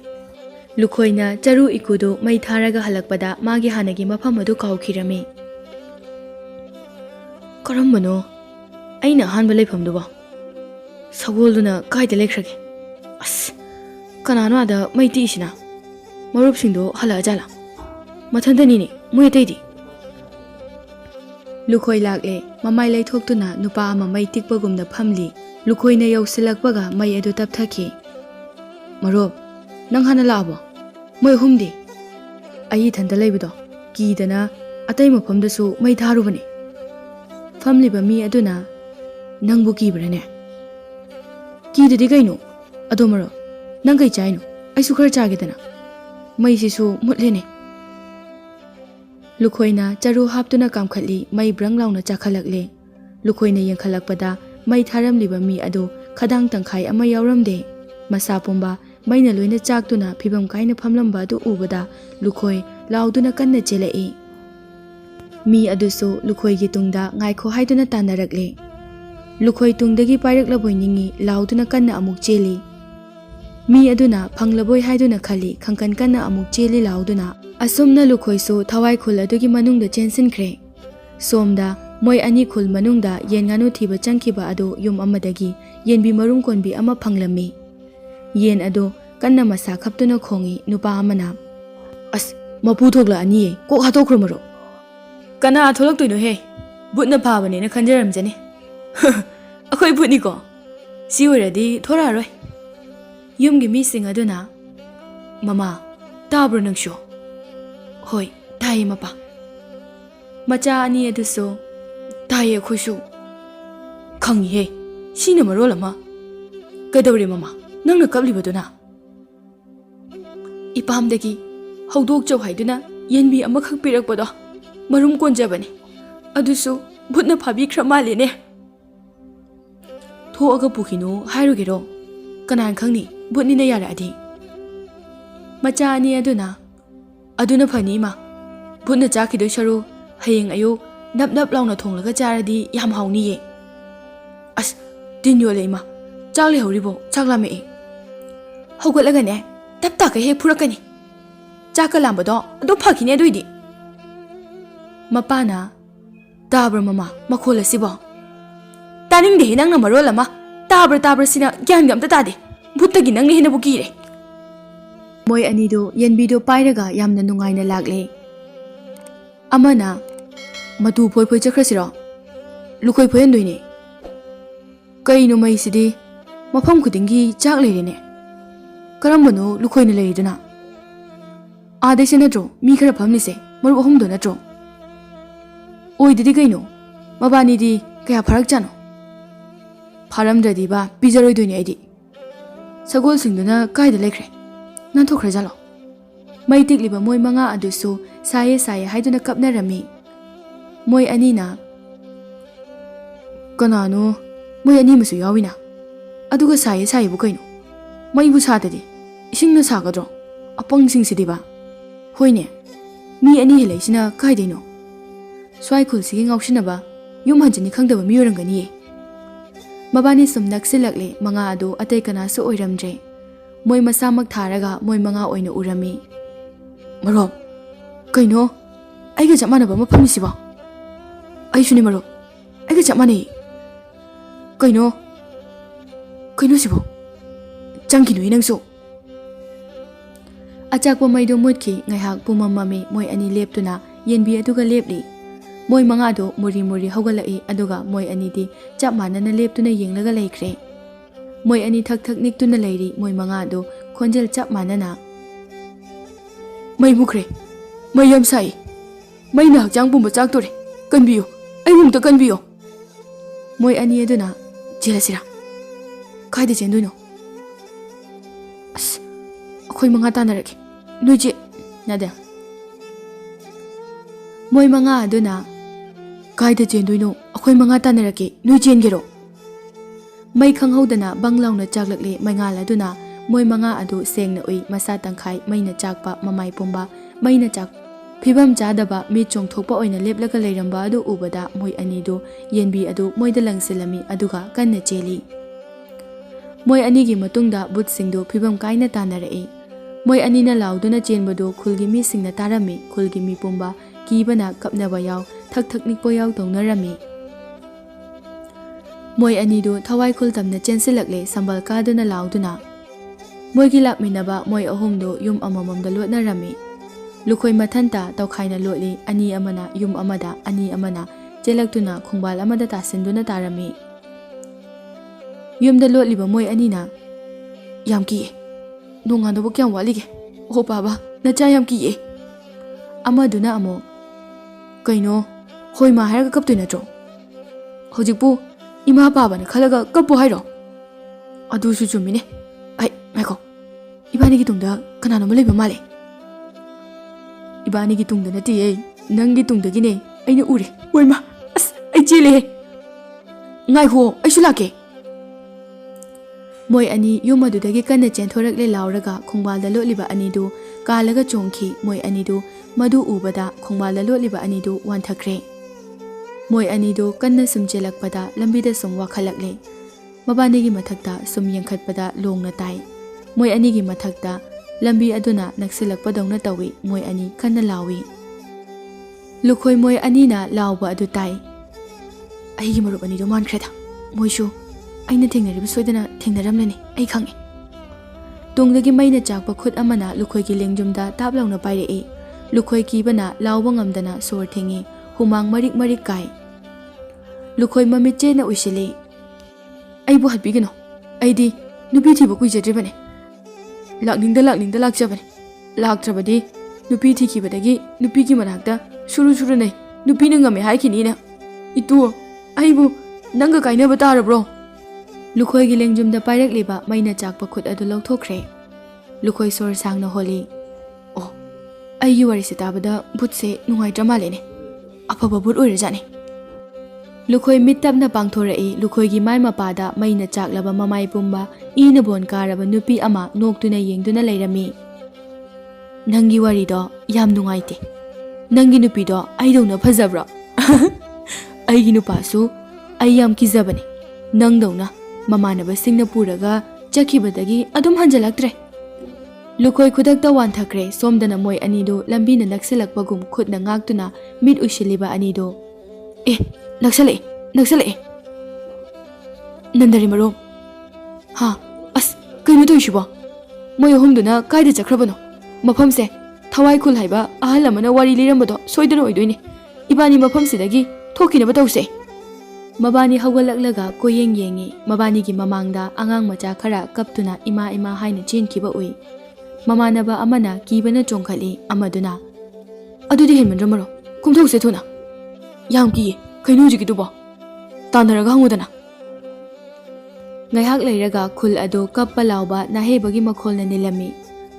Lukhoina charu ikudu mai tharaga halakpada magi hanagi mafam adu kaukhirami. Karambano aina hanba leifam duba. Sagoluna kaida lekhrage. As kanano ada mai ti isina. Marup singdo hala jala. Mathandani ni moi taidi. Lukhoi lakle mamai laithoktuna nupa ama mai tikpagumna phamli. Lukhoina yausilakpaga mai adu tapthaki. Marup nang hana labo. Moi humdi. Ai thanda leibido. Kidana atai mafamdasu mai tharubani. Famliba mi aduna nangbu kibrane. Kidadi kaino. Adomaro nang kai chaino. Ai su khar chagedana. Mai sisu mutlene. Lukhoina charu haptuna kamkhali mai brang launa chakhalakle. Lukhoina yangkhalakpada mai tharamliba mi adu khadang tangkhai ama yauramde. Masa pomba maina loina chaktuna phibam kaina phamlamba adu ubada lukhoi lauduna kanna chelai. Mi adusu lukhoi gi tungda ngaikho haiduna tanarakle. Lukhoi tungdagi pairakla boiningi lauduna kanna amuk cheli. Mi aduna phanglaboi haiduna khali khangkan kanna amuk cheli lauduna. Asumna lukhoi so thawai khul adugi manungda chensinkhre. Somda moi ani khul manungda yenganu thiba changkiba adu yum amadagi yenbi marum konbi ama phanglami. Yen ado kanna masa khaptuna khongi nupa amana. As mapu thokla ani ye ko hatokro maro. Kana atholok tuino he. Butna phabane na khanjaram jane. Akhoi butni ko. Si oradi thora roi. Yumgi mi sing aduna. Mama tabro nangsho. Hoi tai mapa. Macha ani aduso tai khoshu. Khangi he. Sina maro lama. Kadawre mama. Nangna kablibaduna. Ipamdagi haudok chau haiduna yenbi ama khakpirakpado marum konjabani. Adusu butna phabi khramalene. Thoaga pukhino hairugero. Kanan khangni butni na yara adi. Macha ani aduna phani ma. Butna chakhido sharu hayeng ayo nap launa thonglaga charadi yam hauni ye. As dinyo leima. Chakle horibo chaklame e. Haugatlagane tapta ka he phurakani. Chakalambado adu phakine duidi. Mapana tabra mama makhola sibo. Taning de nang na marolama tabra sina gyan gam ta tade. Bhuttagi nang hena bukire. Moi anido yenbido pairaga yamna nungaina lagle. ꯑꯃꯅ ꯃꯇꯨ ꯐꯣꯏ ꯐꯣꯏ ꯆꯠꯈ꯭ꯔꯁꯤꯔꯣ ꯂꯨꯈꯣꯏ ꯐꯣꯏꯍꯟꯗꯣꯏꯅꯦ ꯀꯩꯅꯣ ꯃꯩꯁꯤꯗꯤ ꯃꯐꯝ ꯈꯨꯗꯤꯡꯒꯤ ꯆꯥꯛ ꯂꯩꯔꯦꯅꯦ ꯀꯔꯝꯕꯅꯣ ꯂꯨꯈꯣꯏꯅ ꯂꯩꯔꯤꯗꯨꯅ ꯑꯥꯗꯩꯁꯦ ꯅꯠꯇ꯭ꯔꯣ ꯃꯤ ꯈꯔ ꯐꯝꯂꯤꯁꯦ ꯃꯔꯨꯞ ꯑꯍꯨꯝꯗꯣ ꯅꯠꯇ꯭ꯔꯣ ꯑꯣꯏꯗꯗꯤ ꯀꯩꯅꯣ ꯃꯕꯥꯅꯤꯗꯤ ꯀꯌꯥ ꯐꯔꯛ ꯆꯥꯅꯣ ꯐꯥꯔꯝꯗ꯭ꯔꯗꯤ ꯕꯥ ꯄꯤꯖꯔꯣꯏꯗꯣꯏꯅꯦ ꯑꯩꯗꯤ ꯁꯒꯣꯜꯁꯤꯡꯗꯨꯅ ꯀꯥꯏꯗ ꯂꯩꯈ꯭ꯔꯦ ꯅꯥꯟꯊꯣꯛꯈ꯭ꯔꯖꯥꯠꯂꯣ ꯃꯩ ꯇꯤꯛꯂꯤꯕ ꯃꯣꯏ 5 ꯑꯗꯨꯁꯨ ꯁꯥꯏꯌꯦ ꯁꯥꯏꯌꯦ ꯍꯥꯏꯗꯨꯅ ꯀꯞꯅꯔꯝꯃꯤ ꯃꯣꯏ ꯑꯅꯤꯅ ꯀꯅꯥꯅꯣ ꯃꯣꯏ ꯑꯅꯤꯃꯁꯨ ꯌꯥꯎꯏꯅ ꯑꯗꯨꯒ ꯁꯥꯏꯌꯦ ꯁꯥꯏꯌꯦꯕꯨ ꯀꯩꯅꯣ ꯃꯩꯕꯨ ꯁꯥꯗꯗꯤ ꯏꯁꯤꯡꯅ ꯁꯥꯒꯗ꯭ꯔꯣ ꯑꯄꯪꯁꯤꯡꯁꯤꯗꯤꯕ ꯍꯣꯏꯅꯦ ꯃꯤ ꯑꯅꯤ ꯍꯦꯜꯂꯛꯏꯁꯤꯅ ꯀꯥꯏꯗꯩꯅꯣ ꯁ꯭ꯋꯥꯏ ꯈꯨꯜꯁꯤꯒꯤ ꯉꯥꯎꯁꯤꯟꯅꯕ ꯌꯨꯝ ꯍꯟꯖꯤꯟꯅꯤ ꯈꯪꯗꯕ ꯃꯤ ꯑꯣꯏꯔꯝꯒꯅꯤꯌꯦ ꯃꯕꯥꯅꯤ ꯁꯨꯝ ꯅꯛꯁꯤꯜꯂꯛꯂꯦ 5 ꯑꯗꯨ ꯑꯇꯩ ꯀꯅꯥꯁꯨ ꯑꯣꯏꯔꯝꯗ꯭ꯔꯦ ꯃꯣꯏ ꯃꯁꯥꯃꯛ ꯊꯥꯔꯒ ꯃꯣꯏ 5 ꯑꯣꯏꯅ ꯎꯔꯝꯃꯤ ꯃꯔꯨꯞ ꯀꯩꯅꯣ ꯑꯩꯒ ꯆꯞ ꯃꯥꯟꯅꯕ ꯑꯃ ꯐꯝꯃꯤꯁꯤꯕꯣ ꯑꯩꯁꯨꯅꯤ ꯃꯔꯨꯞ ꯑꯩꯒ ꯆꯞ ꯃꯥꯟꯅꯩ ꯀꯩꯅꯣ ꯁꯤꯕꯣ ꯆꯪꯈꯤꯅꯨ ꯅꯪꯁꯨ ꯑꯆꯥꯛꯄ ꯃꯩꯗꯣ ꯃꯨꯠꯈꯤ ꯉꯥꯏꯍꯥꯛ ꯄꯨꯃꯝꯃꯝꯃꯤ ꯃꯣꯏ ꯑꯅꯤ ꯂꯦꯞꯇꯨꯅ ꯌꯦꯟꯕꯤ ꯑꯗꯨꯒ ꯂꯦꯞꯂꯤ ꯃꯣꯏ 5 ꯑꯗꯨ ꯃꯨꯔꯤ ꯃꯨꯔꯤ ꯍꯧꯒꯠꯂꯛꯏ ꯑꯗꯨꯒ ꯃꯣꯏ ꯑꯅꯤꯗꯤ ꯆꯞ ꯃꯥꯟꯅꯅ ꯂꯦꯞꯇꯨꯅ ꯌꯦꯡꯂꯒ ꯂꯩꯈ꯭ꯔꯦ ꯃꯣꯏ ꯑꯅꯤ ꯊꯛ ꯊꯛ ꯅꯤꯛꯇꯨꯅ ꯂꯩꯔꯤ ꯃꯣꯏ 5 ꯑꯗꯨ ꯈꯣꯟꯖꯦꯜ ꯆꯞ ꯃꯥꯟꯅꯅ ꯃꯩ ꯃꯨꯈ꯭ꯔꯦ ꯃꯩ ꯌꯥꯝ ꯁꯥꯏ ꯃꯩꯅ ꯍꯛꯆꯥꯡ ꯄꯨꯝꯕ ꯆꯥꯛꯇꯣꯔꯦ ꯀꯟꯕꯤꯌꯨ ꯑꯩꯕꯨ ꯀꯟꯕꯤꯌꯨ ꯃꯣꯏ ꯑꯅꯤ ꯑꯗꯨꯅ ꯆꯦꯜꯂꯁꯤꯔꯥ ꯀꯥꯏꯗ ꯆꯦꯟꯗꯣꯏꯅꯣ ꯑꯁ ꯑꯩꯈꯣꯏ 5 ꯇꯥꯟꯅꯔꯒꯦ ꯅꯣꯏ ꯅꯗꯦ ꯃꯣꯏ 5 ꯑꯗꯨꯅ ꯀꯥꯏꯗ ꯆꯦꯟꯗꯣꯏꯅꯣ ꯑꯩꯈꯣꯏ 5 ꯇꯥꯟꯅꯔꯒꯦ ꯅꯣꯏ ꯆꯦꯟꯒꯦꯔꯣ ꯃꯩ ꯈꯪꯍꯧꯗꯅ ꯕꯪ ꯂꯥꯎꯅ ꯆꯥꯛꯂꯛꯂꯦ ꯃꯩꯉꯥꯜ ꯑꯗꯨꯅ ꯃꯣꯏ 5 ꯑꯗꯨ ꯁꯦꯡꯅ ꯎꯏ ꯃꯁꯥ ꯇꯪꯈꯥꯏ ꯃꯩꯅ ꯆꯥꯛꯄ ꯃꯃꯥꯏ ꯄꯨꯝꯕ ꯃꯩꯅ ꯆꯥꯛ ꯐꯤꯕꯝ ꯆꯥꯗꯕ ꯃꯤꯠ ꯆꯣꯡꯊꯣꯛꯄ ꯑꯣꯏꯅ ꯂꯦꯞꯂꯒ ꯂꯩꯔꯝꯕ ꯑꯗꯨ ꯎꯕꯗ ꯃꯣꯏ ꯑꯅꯤꯗꯨ ꯌꯦꯟꯕꯤ ꯑꯗꯨ ꯃꯣꯏꯗ ꯂꯪꯁꯤꯜꯂꯝꯃꯤ ꯑꯗꯨꯒ ꯀꯟꯅ ꯆꯦꯜꯂꯤ ꯃꯣꯏ ꯑꯅꯤꯒꯤ ꯃꯇꯨꯡꯗ ꯕꯨꯠꯁꯤꯡꯗꯨ ꯐꯤꯕꯝ ꯀꯥꯏꯅ ꯇꯥꯟꯅꯔꯛꯏ ꯃꯣꯏ ꯑꯅꯤꯅ ꯂꯥꯎꯗꯨꯅ ꯆꯦꯟꯕꯗꯨ ꯈꯨꯜꯒꯤ ꯃꯤꯁꯤꯡꯅ ꯇꯥꯔꯝꯃꯤ ꯈꯨꯜꯒꯤ ꯃꯤ ꯄꯨꯝꯕ ꯀꯤꯕꯅ ꯀꯞꯅꯕ ꯌꯥꯎ ꯊꯛ ꯊꯛ ꯅꯤꯛꯄ ꯌꯥꯎ ꯇꯧꯅꯔꯝꯃꯤ ꯃꯣꯏ ꯑꯅꯤꯗꯨ ꯊꯋꯥꯏ ꯈꯨꯜꯇꯝꯅ ꯆꯦꯟꯁꯤꯜꯂꯛꯂꯦ ꯁꯝꯕꯜ ꯀꯥꯗꯨꯅ ꯂꯥꯎꯗꯨꯅ ꯃꯣꯏꯒꯤ ꯂꯥꯛꯃꯤꯟꯅꯕ ꯃꯣꯏ ꯑꯍꯨꯝꯗꯨ ꯌꯨꯝ ꯑꯃꯃꯝꯗ ꯂꯣꯠꯅꯔꯝꯃꯤ ꯂꯨꯈꯣꯏ ꯃꯊꯟꯇ ꯇꯧꯈꯥꯏꯅ ꯂꯣꯠꯂꯤ ꯑꯅꯤ ꯑꯃꯅ ꯌꯨꯝ ꯑꯃꯗ ꯑꯅꯤ ꯑꯃꯅ ꯆꯦꯜꯂꯛꯇꯨꯅ ꯈꯣꯡꯕꯥꯜ ꯑꯃꯗ ꯇꯥꯁꯤꯟꯗꯨꯅ ꯇꯥꯔꯝꯃꯤ ꯌꯨꯝꯗ ꯂꯣꯠꯂꯤꯕ ꯃꯣꯏ ꯑꯅꯤꯅ ꯌꯥꯝ ꯀꯤꯌꯦ ꯅꯣꯡꯉꯥꯟꯗꯧꯕ ꯀꯌꯥꯝ ꯋꯥꯠꯂꯤꯒꯦ ꯑꯣ ꯕꯥꯕꯥ ꯅꯆꯥ ꯌꯥꯝ ꯀꯤꯌꯦ ꯑꯃꯗꯨꯅ ꯑꯃꯨꯛ ꯀꯩꯅꯣ ꯍꯣꯏ ꯃꯥ ꯍꯥꯏꯔꯒ ꯀꯞꯇꯣꯏ ꯅꯠꯇ꯭ꯔꯣ ꯍꯧꯖꯤꯛꯄꯨ ꯏꯃꯥ ꯄꯥꯕꯅ ꯈꯜꯂꯒ ꯀꯞꯄꯨ ꯍꯥꯏꯔꯣ ꯑꯗꯨꯁꯨ ꯆꯨꯝꯃꯤꯅꯦ ꯉꯥꯏꯈꯣ ꯏꯕꯥꯅꯤꯒꯤ ꯇꯨꯡꯗ ꯀꯅꯥꯅꯣꯝꯃ ꯂꯩꯕ ꯃꯥꯜꯂꯦ ꯏꯕꯥꯅꯤꯒꯤ ꯇꯨꯡꯗ ꯅꯠꯇꯦꯌꯦ ꯅꯪꯒꯤ ꯇꯨꯡꯗꯒꯤꯅꯦ ꯑꯩꯅ ꯎꯔꯦ ꯋꯥꯏꯃ ꯑꯁ ꯑꯩ ꯆꯦꯜꯂꯦ ꯉꯥꯏꯈꯣ ꯑꯩꯁꯨ ꯂꯥꯛꯀꯦ ꯃꯣꯏ ꯑꯅꯤ ꯌꯨꯝ ꯑꯗꯨꯗꯒꯤ ꯀꯟꯅ ꯆꯦꯟꯊꯣꯔꯛꯂꯦ ꯂꯥꯎꯔꯒ ꯈꯣꯡꯕꯥꯜꯗ ꯂꯣꯠꯂꯤꯕ ꯑꯅꯤꯗꯨ ꯀꯥꯜꯂꯒ ꯆꯣꯡꯈꯤ ꯃꯣꯏ ꯑꯅꯤꯗꯨ ꯃꯗꯨ ꯎꯕꯗ ꯈꯣꯡꯕꯥꯜꯗ ꯂꯣꯠꯂꯤꯕ ꯑꯅꯤꯗꯨ ꯋꯥꯟꯊꯈ꯭ꯔꯦ ꯃꯣꯏ ꯑꯅꯤꯗꯨ ꯀꯟꯅ ꯁꯨꯝ ꯆꯦꯜꯂꯛꯄꯗ ꯂꯝꯕꯤꯗ ꯁꯨꯝ ꯋꯥꯈꯠꯂꯛꯂꯦ ꯃꯕꯥꯅꯤꯒꯤ ꯃꯊꯛꯇ ꯁꯨꯝ ꯌꯦꯡꯈꯠꯄꯗ ꯂꯣꯡꯅ ꯇꯥꯏ ꯃꯣꯏ ꯑꯅꯤꯒꯤ ꯃꯊꯛꯇ ꯂꯝꯕꯤ ꯑꯗꯨꯅ ꯅꯛꯁꯤꯜꯂꯛꯄꯗꯧꯅ ꯇꯧꯏ ꯃꯣꯏ ꯑꯅꯤ ꯀꯟꯅ ꯂꯥꯎꯏ ꯂꯨꯈꯣꯏ ꯃꯣꯏ ꯑꯅꯤꯅ ꯂꯥꯎꯕ ꯑꯗꯨ ꯇꯥꯏ ꯑꯩꯒꯤ ꯃꯔꯨꯞ ꯑꯅꯤꯗꯨ ꯃꯥꯟꯈ꯭ꯔꯦꯗ ꯃꯣꯏꯁꯨ ꯑꯩꯅ ꯊꯦꯡꯅꯔꯤꯕ ꯁꯣꯏꯗꯅ ꯊꯦꯡꯅꯔꯝꯂꯅꯤ ꯑꯩ ꯈꯪꯉꯦ ꯇꯨꯡꯗꯒꯤ ꯃꯩꯅ ꯆꯥꯛꯄ ꯈꯨꯠ ꯑꯃꯅ ꯂꯨꯈꯣꯏꯒꯤ ꯂꯦꯡꯖꯨꯝꯗ ꯇꯥꯞ ꯂꯥꯎꯅ ꯄꯥꯏꯔꯛꯏ ꯂꯨꯈꯣꯏ ꯀꯤꯕꯅ ꯂꯥꯎꯕ ꯉꯝꯗꯅ ꯁꯣꯔ ꯊꯤꯡꯏ ꯍꯨꯃꯥꯡ ꯃꯔꯤꯛ ꯃꯔꯤꯛ ꯀꯥꯏ ꯂꯨꯈꯣꯏ ꯃꯃꯤꯠ ꯆꯦꯠꯅ ꯎꯏꯁꯤꯜꯂꯤ ꯑꯩꯕꯨ ꯍꯥꯠꯄꯤꯒꯅꯨ ꯑꯩꯗꯤ ꯅꯨꯄꯤ ꯊꯤꯕ ꯀꯨꯏꯖꯗ꯭ꯔꯤꯕꯅꯤ ꯂꯥꯛꯅꯤꯡꯗ ꯂꯥꯛꯆꯕꯅꯤ ꯂꯥꯛꯇ꯭ꯔꯕꯗꯤ ꯅꯨꯄꯤ ꯊꯤꯈꯤꯕꯗꯒꯤ ꯅꯨꯄꯤꯒꯤ ꯃꯅꯥꯛꯇ ꯁꯨꯔꯨ ꯁꯨꯔꯨꯅꯩ ꯅꯨꯄꯤꯅ ꯉꯝꯃꯦ ꯍꯥꯏꯈꯤꯅꯤꯅ ꯏꯇꯨ ꯑꯩꯕꯨ ꯅꯪꯒ ꯀꯥꯏꯅꯕ ꯇꯥꯔꯕ꯭ꯔꯣ ꯂꯨꯈꯣꯏꯒꯤ ꯂꯦꯡꯖꯨꯝꯗ ꯄꯥꯏꯔꯛꯂꯤꯕ ꯃꯩꯅ ꯆꯥꯛꯄ ꯈꯨꯠ ꯑꯗꯨ ꯂꯧꯊꯣꯛꯈ꯭ꯔꯦ ꯂꯨꯈꯣꯏ ꯁꯣꯔ ꯁꯥꯡꯅ ꯍꯣꯜꯂꯤ ꯑꯣ ꯑꯩꯒꯤ ꯋꯥꯔꯤꯁꯦ ꯇꯥꯕꯗ ꯕꯨꯠꯁꯦ ꯅꯨꯡꯉꯥꯏꯇ꯭ꯔ ꯃꯥꯜꯂꯦꯅꯦ ꯑꯐꯕ ꯕꯨꯠ ꯑꯣꯏꯔꯖꯥꯠꯅꯤ ꯂꯨꯈꯣꯏ ꯃꯤꯠ ꯇꯞꯅ ꯄꯥꯡꯊꯣꯔꯛꯏ ꯂꯨꯈꯣꯏꯒꯤ ꯃꯥꯏ ꯃꯄꯥꯗ ꯃꯩꯅ ꯆꯥꯛꯂꯕ ꯃꯃꯥꯏ ꯄꯨꯝꯕ ꯏꯅ ꯕꯣꯟ ꯀꯥꯔꯕ ꯅꯨꯄꯤ ꯑꯃ ꯅꯣꯛꯇꯨꯅ ꯌꯦꯡꯗꯨꯅ ꯂꯩꯔꯝꯃꯤ ꯅꯪꯒꯤ ꯋꯥꯔꯤꯗꯣ ꯌꯥꯝ ꯅꯨꯡꯉꯥꯏꯇꯦ ꯅꯪꯒꯤ ꯅꯨꯄꯤꯗꯣ ꯑꯩꯗꯧꯅ ꯐꯖꯕ꯭ꯔꯣ ꯑꯩꯒꯤ ꯅꯨꯄꯥꯁꯨ ꯑꯩ ꯌꯥꯝ ꯀꯤꯖꯕꯅꯤ ꯅꯪꯗꯧꯅ ꯃꯃꯥꯟꯅꯕꯁꯤꯡꯅ ꯄꯨꯔꯒ ꯆꯠꯈꯤꯕꯗꯒꯤ ꯑꯗꯨꯝ ꯍꯟꯖꯤꯜꯂꯛꯇ꯭ꯔꯦ ꯂꯨꯈꯣꯏ ꯈꯨꯗꯛꯇ ꯋꯥꯟꯊꯈ꯭ꯔꯦ ꯁꯣꯝꯗꯅ ꯃꯣꯏ ꯑꯅꯤꯗꯨ ꯂꯝꯕꯤꯅ ꯅꯛꯁꯤꯜꯂꯛꯄꯒꯨꯝ ꯈꯨꯠꯅ ꯉꯥꯛꯇꯨꯅ ꯃꯤꯠ ꯎꯏꯁꯤꯜꯂꯤꯕ ꯑꯅꯤꯗꯨ ꯅꯛꯁꯤꯜꯂꯛꯑꯦ ꯅꯟꯗꯔꯤ ꯃꯔꯨꯞ ꯑꯁ ꯀꯩꯅꯣ ꯇꯧꯏꯁꯤꯕꯣ ꯃꯣꯏ ꯑꯍꯨꯝꯗꯨꯅ ꯀꯥꯏꯗ ꯆꯠꯈ꯭ꯔꯕꯅꯣ ꯃꯐꯝꯁꯦ ꯊꯋꯥꯏ ꯈꯨꯜ ꯍꯥꯏꯕ ꯑꯍꯜ ꯑꯃꯅ ꯋꯥꯔꯤ ꯂꯤꯔꯝꯕꯗꯣ ꯁꯣꯏꯗꯅ ꯑꯣꯏꯗꯣꯏꯅꯤ ꯏꯕꯥꯅꯤ ꯃꯐꯝꯁꯤꯗꯒꯤ ꯊꯣꯛꯈꯤꯅꯕ ꯇꯧꯁꯦ ꯃꯕꯥꯅꯤ ꯍꯧꯒꯠꯂꯛꯂꯒ ꯀꯣꯌꯦꯡ ꯌꯦꯡꯉꯤ ꯃꯕꯥꯅꯤꯒꯤ ꯃꯃꯥꯡꯗ ꯑꯉꯥꯡ ꯃꯆꯥ ꯈꯔ ꯀꯞꯇꯨꯅ ꯏꯃꯥ ꯏꯃꯥ ꯍꯥꯏꯅ ꯆꯦꯟꯈꯤꯕ ꯎꯏ ꯃꯃꯥꯟꯅꯕ ꯑꯃꯅ ꯀꯤꯕꯅ ꯆꯣꯡꯈꯠꯂꯤ ꯑꯃꯗꯨꯅ ꯑꯗꯨꯗꯤ ꯍꯦꯟꯃꯟꯗ꯭ꯔꯃꯔꯣ ꯀꯨꯝꯊꯣꯛꯁꯦ ꯊꯨꯅ ꯌꯥꯝ ꯀꯤꯌꯦ ꯀꯩꯅꯣ ꯍꯧꯖꯤꯛꯀꯤꯗꯨꯕꯣ ꯇꯥꯟꯅꯔꯒ ꯍꯪꯉꯨꯗꯅ ꯉꯥꯏꯍꯥꯛ ꯂꯩꯔꯒ ꯈꯨꯜ ꯑꯗꯨ ꯀꯞꯄ ꯂꯥꯎꯕ ꯅꯥꯍꯩꯕꯒꯤ ꯃꯈꯣꯜꯅ ꯅꯤꯜꯂꯝꯃꯤ